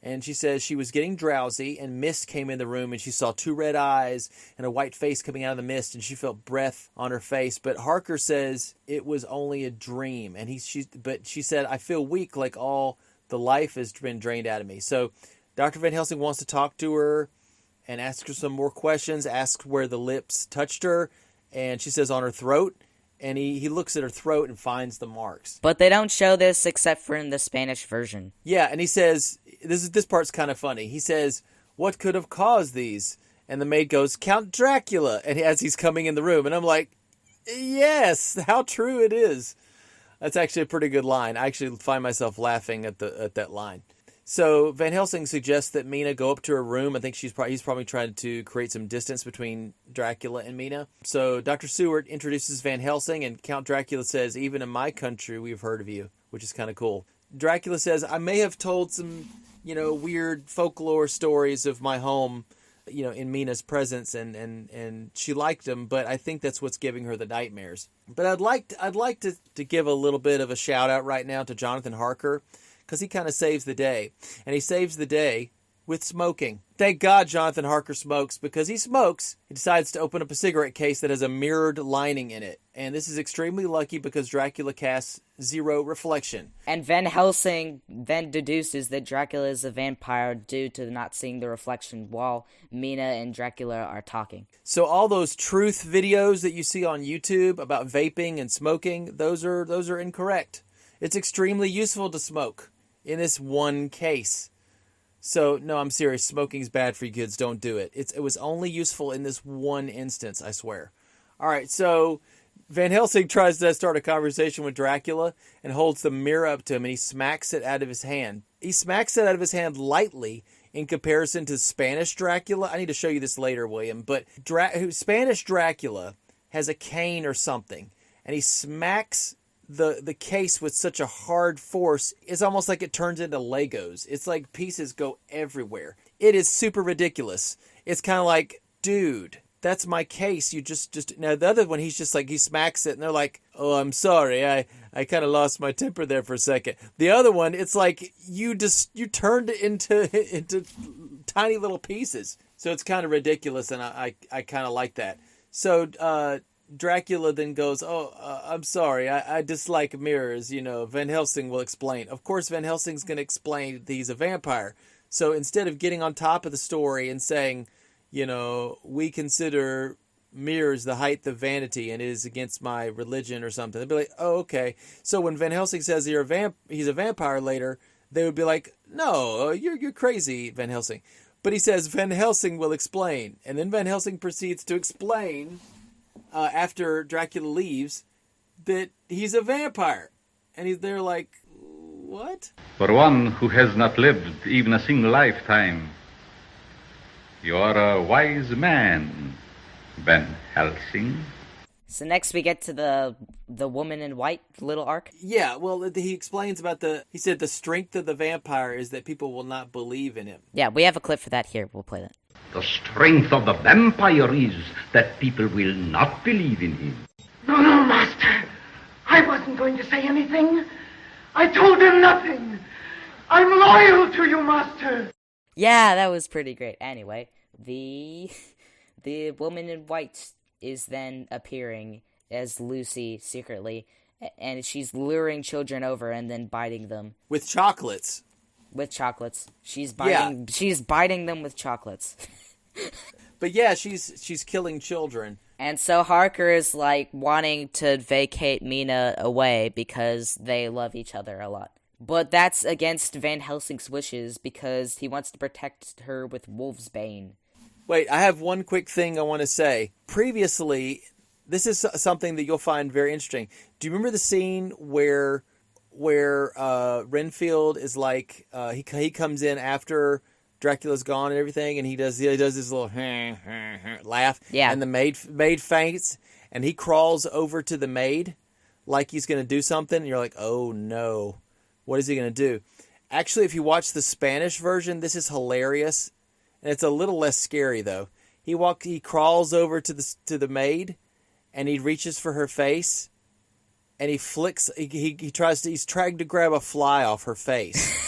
and she says she was getting drowsy, and mist came in the room, and she saw 2 red eyes and a white face coming out of the mist, and she felt breath on her face. But Harker says it was only a dream, and but she said, "I feel weak, like all the life has been drained out of me." So Dr. Van Helsing wants to talk to her and ask her some more questions, asks where the lips touched her, and she says on her throat, and he looks at her throat and finds the marks. But they don't show this except for in the Spanish version. Yeah, and he says, this part's kind of funny. He says, "What could have caused these?" And the maid goes, "Count Dracula," and as he's coming in the room, and I'm like, yes, how true it is. That's actually a pretty good line. I actually find myself laughing at that line. So Van Helsing suggests that Mina go up to her room. I think he's probably trying to create some distance between Dracula and Mina. So Dr. Seward introduces Van Helsing, and Count Dracula says, "Even in my country, we've heard of you," which is kind of cool. Dracula says, I may have told some, weird folklore stories of my home, in Mina's presence, and she liked them, but I think that's what's giving her the nightmares. But I'd like to give a little bit of a shout out right now to Jonathan Harker, because he kind of saves the day. And he saves the day with smoking. Thank God Jonathan Harker smokes, because he smokes. He decides to open up a cigarette case that has a mirrored lining in it. And this is extremely lucky because Dracula casts 0 reflection. And Van Helsing then deduces that Dracula is a vampire due to not seeing the reflection while Mina and Dracula are talking. So all those truth videos that you see on YouTube about vaping and smoking, those are incorrect. It's extremely useful to smoke in this one case. So, no, I'm serious. Smoking's bad for you kids. Don't do it. It was only useful in this one instance, I swear. All right, so Van Helsing tries to start a conversation with Dracula and holds the mirror up to him, and he smacks it out of his hand. He smacks it out of his hand lightly in comparison to Spanish Dracula. I need to show you this later, William. But Spanish Dracula has a cane or something, and he smacks the case with such a hard force, it's almost like it turns into Legos. It's like pieces go everywhere. It is super ridiculous. It's kind of like, dude, that's my case. You just now the other one, he's just like, he smacks it and they're like, oh, I'm sorry. I kind of lost my temper there for a second. The other one, it's like you turned it into tiny little pieces. So it's kind of ridiculous, and I kind of like that. So Dracula then goes, I'm sorry, I dislike mirrors, Van Helsing will explain. Of course, Van Helsing's going to explain that he's a vampire. So instead of getting on top of the story and saying, we consider mirrors the height of vanity and it is against my religion or something, they'd be like, oh, okay. So when Van Helsing says he's a vampire later, they would be like, no, you're crazy, Van Helsing. But he says, Van Helsing will explain. And then Van Helsing proceeds to explain after Dracula leaves, that he's a vampire. And they're like, what? For one who has not lived even a single lifetime, you are a wise man, Van Helsing. So next we get to the woman in white little arc. Yeah, well, he explains about he said the strength of the vampire is that people will not believe in him. Yeah, we have a clip for that here. We'll play that. The strength of the vampire is that people will not believe in him. No, Master. I wasn't going to say anything. I told him nothing. I'm loyal to you, Master. Yeah, that was pretty great. Anyway, the woman in white is then appearing as Lucy secretly, and she's luring children over and then biting them. With chocolates. She's biting them with chocolates. But yeah, she's killing children. And so Harker is like wanting to vacate Mina away because they love each other a lot. But that's against Van Helsing's wishes because he wants to protect her with Wolfsbane. Wait, I have one quick thing I want to say. Previously, this is something that you'll find very interesting. Do you remember the scene where Renfield is like he comes in after Dracula's gone and everything, and he does this little laugh, yeah, and the maid faints, and he crawls over to the maid like he's going to do something, and you're like, oh no, what is he going to do? Actually, if you watch the Spanish version, this is hilarious, and it's a little less scary though. He crawls over to the maid, and he reaches for her face. And he flicks. He's trying to grab a fly off her face.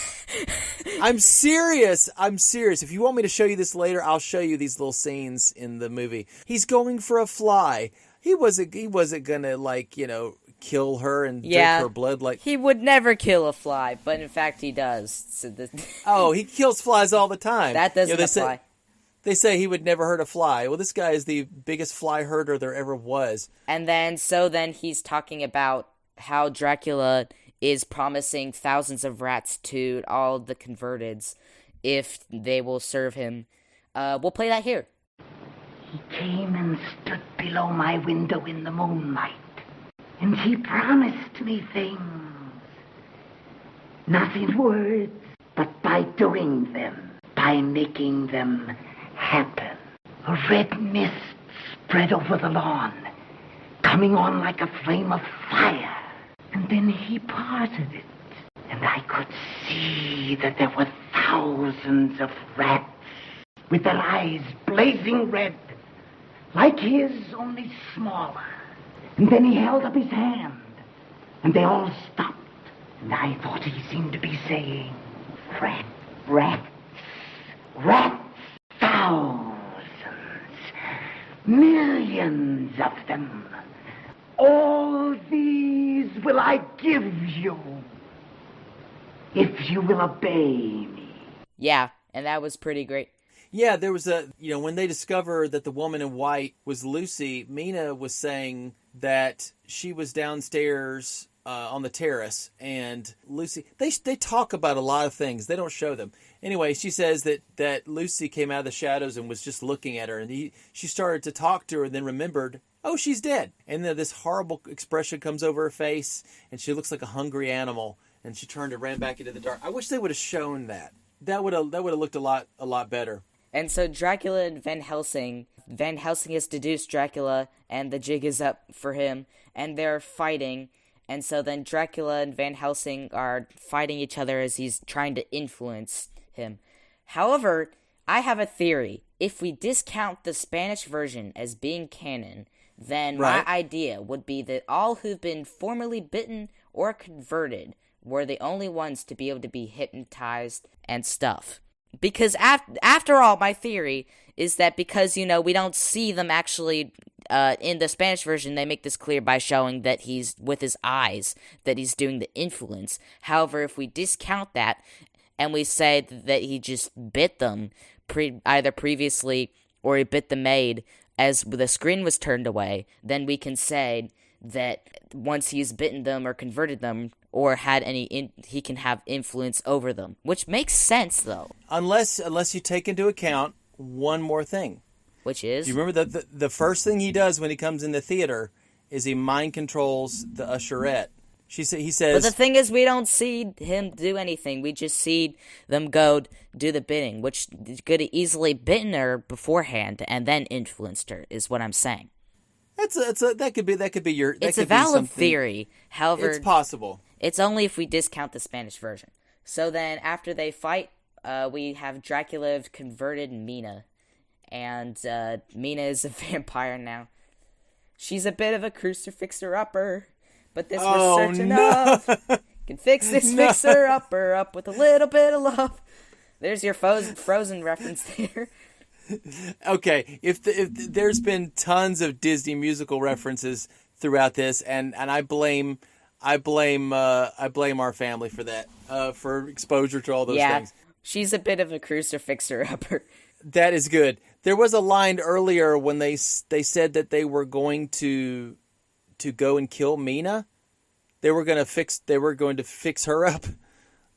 I'm serious. If you want me to show you this later, I'll show you these little scenes in the movie. He's going for a fly. He wasn't gonna kill her and drink her blood. Like he would never kill a fly, but in fact he does. So he kills flies all the time. That doesn't apply. They say he would never hurt a fly. Well, this guy is the biggest fly herder there ever was. And then he's talking about how Dracula is promising thousands of rats to all the converteds if they will serve him. We'll play that here. He came and stood below my window in the moonlight, and he promised me things. Not in words, but by doing them, by making them happen. A red mist spread over the lawn, coming on like a flame of fire. And then he parted it, and I could see that there were thousands of rats with their eyes blazing red, like his, only smaller. And then he held up his hand, and they all stopped. And I thought he seemed to be saying, rats, thousands, millions of them. All these will I give you, if you will obey me. Yeah, and that was pretty great. Yeah, there was when they discovered that the woman in white was Lucy, Mina was saying that she was downstairs on the terrace, and Lucy, they talk about a lot of things. They don't show them. Anyway, she says that Lucy came out of the shadows and was just looking at her, and she started to talk to her and then remembered, oh, she's dead. And then this horrible expression comes over her face, and she looks like a hungry animal, and she turned and ran back into the dark. I wish they would have shown that. That would have looked a lot better. And so Dracula and Van Helsing has deduced Dracula, and the jig is up for him, and they're fighting. And so then Dracula and Van Helsing are fighting each other as he's trying to influence him. However, I have a theory. If we discount the Spanish version as being canon, then my idea would be that all who've been formerly bitten or converted were the only ones to be able to be hypnotized and stuff. Because after all, my theory is that because, we don't see them actually, in the Spanish version, they make this clear by showing that he's, with his eyes, that he's doing the influence. However, if we discount that, and we say that he just bit them, either previously, or he bit the maid, as the screen was turned away, then we can say that once he's bitten them or converted them, or had he can have influence over them, which makes sense though. Unless you take into account one more thing, which is, do you remember that the first thing he does when he comes in the theater is he mind controls the usherette. He says, but the thing is, we don't see him do anything. We just see them go do the bidding, which could have easily bitten her beforehand and then influenced her. Is what I'm saying. That could be your. It's a valid theory. However, it's possible. It's only if we discount the Spanish version. So then, after they fight, we have Dracula converted Mina, and Mina is a vampire now. She's a bit of a crucifixer-upper, but this we're certain of. Can fix this fixer-upper up with a little bit of love. There's your Frozen reference there. Okay, if there's been tons of Disney musical references throughout this, and I blame our family for that, for exposure to all those things. She's a bit of a crucifixer-upper. That is good. There was a line earlier when they said that they were going to go and kill Mina. They were going to fix her up.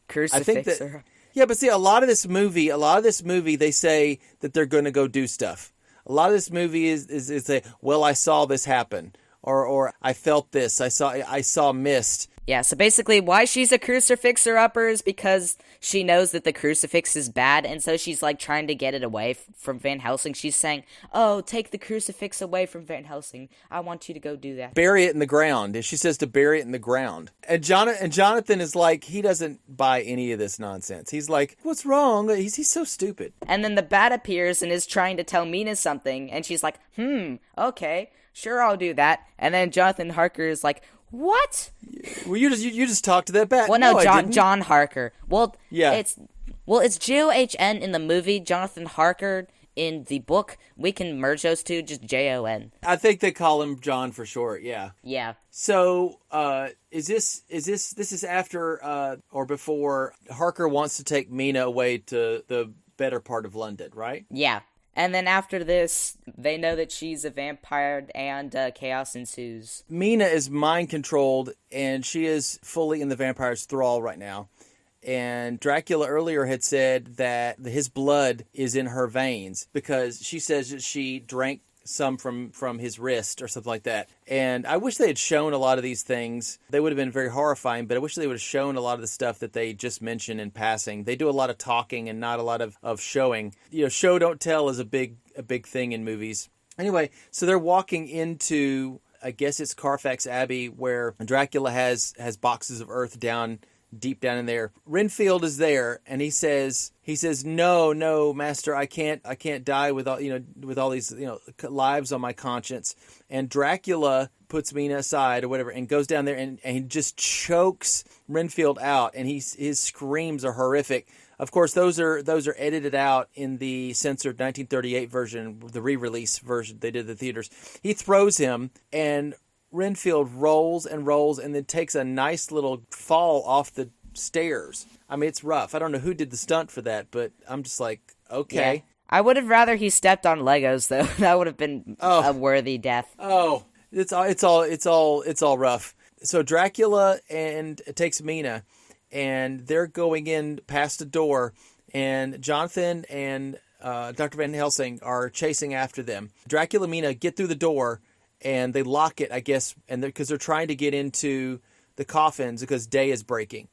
Crucifix her. Yeah, but see, a lot of this movie, they say that they're going to go do stuff. A lot of this movie is say, well, I saw this happen, or I felt this, I saw mist. Yeah, so basically why she's a crucifixer-upper is because she knows that the crucifix is bad, and so she's like trying to get it away from Van Helsing. She's saying, oh, take the crucifix away from Van Helsing. I want you to go do that. Bury it in the ground. And she says to bury it in the ground. And Jonathan is like, he doesn't buy any of this nonsense. He's like, what's wrong? He's so stupid. And then the bat appears and is trying to tell Mina something, and she's like, okay, sure, I'll do that. And then Jonathan Harker is like, what? Well, you just talked to that bat. Well, no, John Harker. Well, yeah. It's John in the movie, Jonathan Harker in the book. We can merge those two, just Jon. I think they call him John for short. Yeah. Yeah. So, is this after or before Harker wants to take Mina away to the better part of London, right? Yeah. And then after this, they know that she's a vampire, and chaos ensues. Mina is mind-controlled, and she is fully in the vampire's thrall right now. And Dracula earlier had said that his blood is in her veins, because she says that she drank some from his wrist or something like that. And I wish they had shown a lot of these things. They would have been very horrifying, but I wish they would have shown a lot of the stuff that they just mentioned in passing. They do a lot of talking and not a lot of showing. Show don't tell is a big thing in movies. Anyway, so they're walking into, I guess it's Carfax Abbey, where Dracula has boxes of earth down deep down in there. Renfield is there, and he says, no, master, I can't die with all these, lives on my conscience. And Dracula puts Mina aside or whatever and goes down there and he just chokes Renfield out, and his screams are horrific. Of course, those are edited out in the censored 1938 version, the re-release version they did at the theaters. He throws him, and Renfield rolls and rolls and then takes a nice little fall off the stairs. I mean, it's rough. I don't know who did the stunt for that, but I'm just like, okay. Yeah. I would have rather he stepped on Legos, though. That would have been a worthy death. Oh, it's all rough. So Dracula takes Mina, and they're going in past a door, and Jonathan and Dr. Van Helsing are chasing after them. Dracula and Mina get through the door, and they lock it, I guess, and because they're trying to get into the coffins because day is breaking.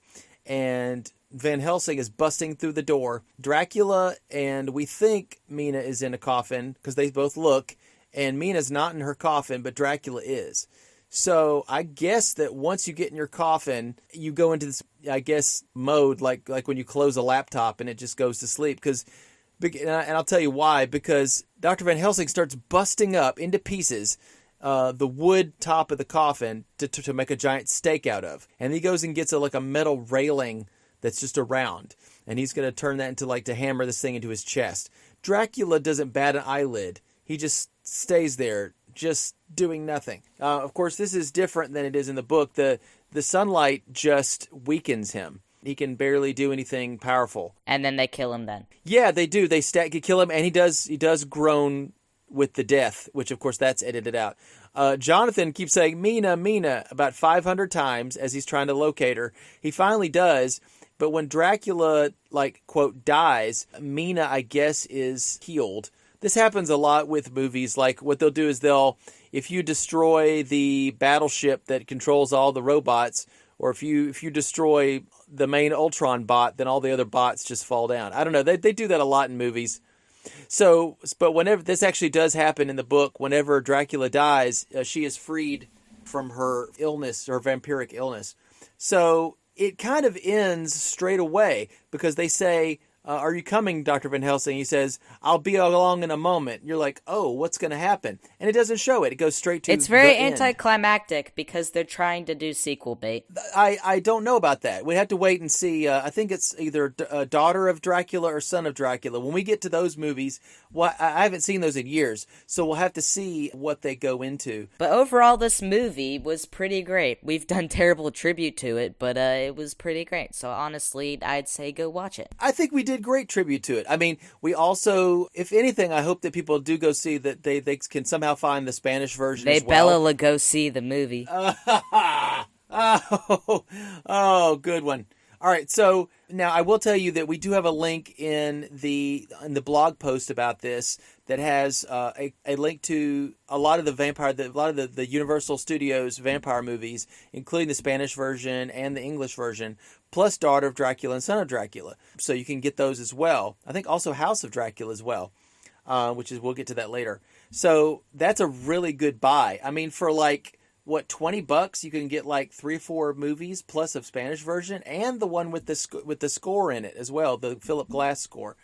And Van Helsing is busting through the door. Dracula and we think Mina is in a coffin because they both look, and Mina's not in her coffin, but Dracula is. So I guess that once you get in your coffin, you go into this, I guess, mode like when you close a laptop and it just goes to sleep. And I'll tell you why. Because Dr. Van Helsing starts busting up into pieces the wood top of the coffin to make a giant stake out of. And he goes and gets a metal railing that's just around. And he's going to turn that into to hammer this thing into his chest. Dracula doesn't bat an eyelid. He just stays there, just doing nothing. Of course, this is different than it is in the book. The sunlight just weakens him. He can barely do anything powerful. And then they kill him then. Yeah, they do. They kill him, and he does groan with the death, which of course that's edited out. Jonathan keeps saying Mina about 500 times as he's trying to locate her. He finally does, but when Dracula quote dies, Mina, I guess, is healed. This happens a lot with movies. Like what they'll do is if you destroy the battleship that controls all the robots, or if you destroy the main Ultron bot, then all the other bots just fall down. I don't know. They do that a lot in movies. So, but whenever this actually does happen in the book, whenever Dracula dies, she is freed from her illness, her vampiric illness. So it kind of ends straight away because they say, are you coming, Dr. Van Helsing? He says, I'll be along in a moment. You're like, oh, what's going to happen? And it doesn't show it. It goes straight to It's very the end. anticlimactic because they're trying to do sequel bait. I don't know about that. We have to wait and see. I think it's either Daughter of Dracula or Son of Dracula. When we get to those movies, I haven't seen those in years, so we'll have to see what they go into. But overall, this movie was pretty great. We've done terrible tribute to it, but it was pretty great. So honestly, I'd say go watch it. I think we did great tribute to it. I mean, we also, if anything, I hope that people do go see that they can somehow find the Spanish version as well. Bella Lugosi the movie. Oh, good one. All right, so now I will tell you that we do have a link in the blog post about this that has a link to a lot of the Universal Studios vampire movies, including the Spanish version and the English version, plus Daughter of Dracula and Son of Dracula. So you can get those as well. I think also House of Dracula as well, we'll get to that later. So that's a really good buy. I mean, for $20 you can get 3 or 4 movies plus a Spanish version and the one with the score in it as well, the Philip Glass score.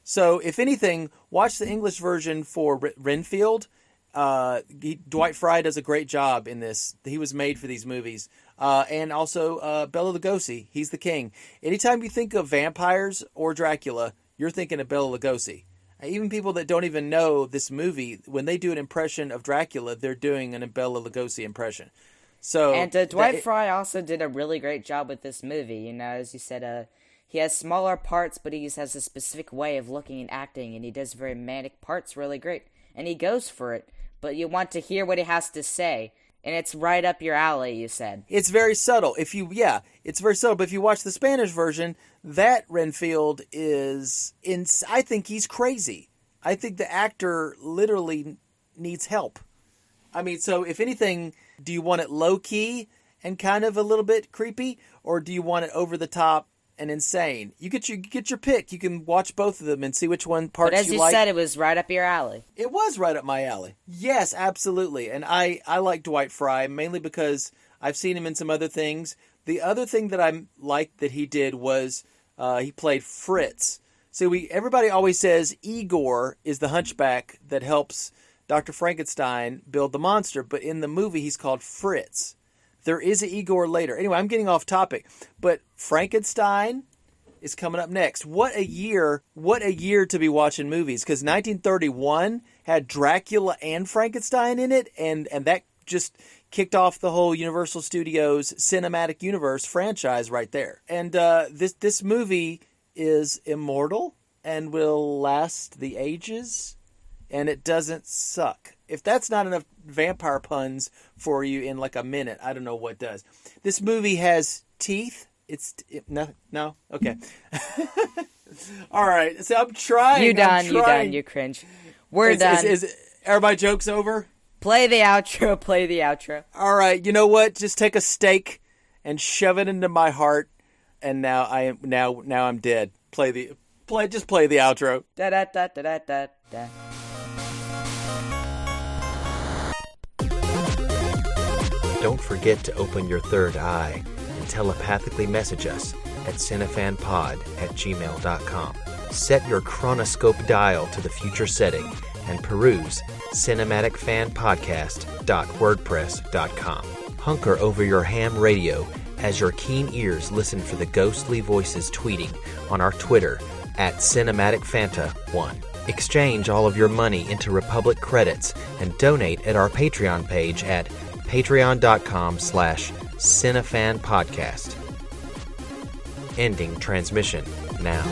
So if anything, watch the English version for Renfield. Dwight Frye does a great job in this. He was made for these movies. And also Bela Lugosi, he's the king. Anytime you think of vampires or Dracula, you're thinking of Bela Lugosi. Even people that don't even know this movie, when they do an impression of Dracula, they're doing an Bela Lugosi impression. So, and Dwight Frye also did a really great job with this movie. You know, as you said, he has smaller parts, but he has a specific way of looking and acting, and he does very manic parts really great. And he goes for it, but you want to hear what he has to say. And it's right up your alley, you said. It's very subtle. It's very subtle. But if you watch the Spanish version, that Renfield I think he's crazy. I think the actor literally needs help. I mean, so if anything, do you want it low-key and kind of a little bit creepy? Or do you want it over the top and insane? You get your pick. You can watch both of them and see which one parts you like. But as you said, it was right up your alley. It was right up my alley. Yes, absolutely. And I like Dwight Frye mainly because I've seen him in some other things. The other thing that I liked that he did was he played Fritz. So everybody always says Igor is the hunchback that helps Dr. Frankenstein build the monster, but in the movie he's called Fritz. There is an Igor later. Anyway, I'm getting off topic, but Frankenstein is coming up next. What a year to be watching movies, because 1931 had Dracula and Frankenstein in it, and that just kicked off the whole Universal Studios Cinematic Universe franchise right there. And this movie is immortal and will last the ages, and it doesn't suck. If that's not enough vampire puns for you in like a minute, I don't know what does. This movie has teeth. No? Okay. All right. So I'm trying. You done. You cringe. We're done. Are my jokes over? Play the outro. All right. You know what? Just take a steak and shove it into my heart, and now I'm dead. Just play the outro. Da da da da da da da. Don't forget to open your third eye and telepathically message us at cinefanpod@gmail.com. Set your chronoscope dial to the future setting and peruse cinematicfanpodcast.wordpress.com. Hunker over your ham radio as your keen ears listen for the ghostly voices tweeting on our Twitter @CinematicFanta1. Exchange all of your money into Republic credits and donate at our Patreon page at patreon.com/cinefanpodcast. Ending transmission now.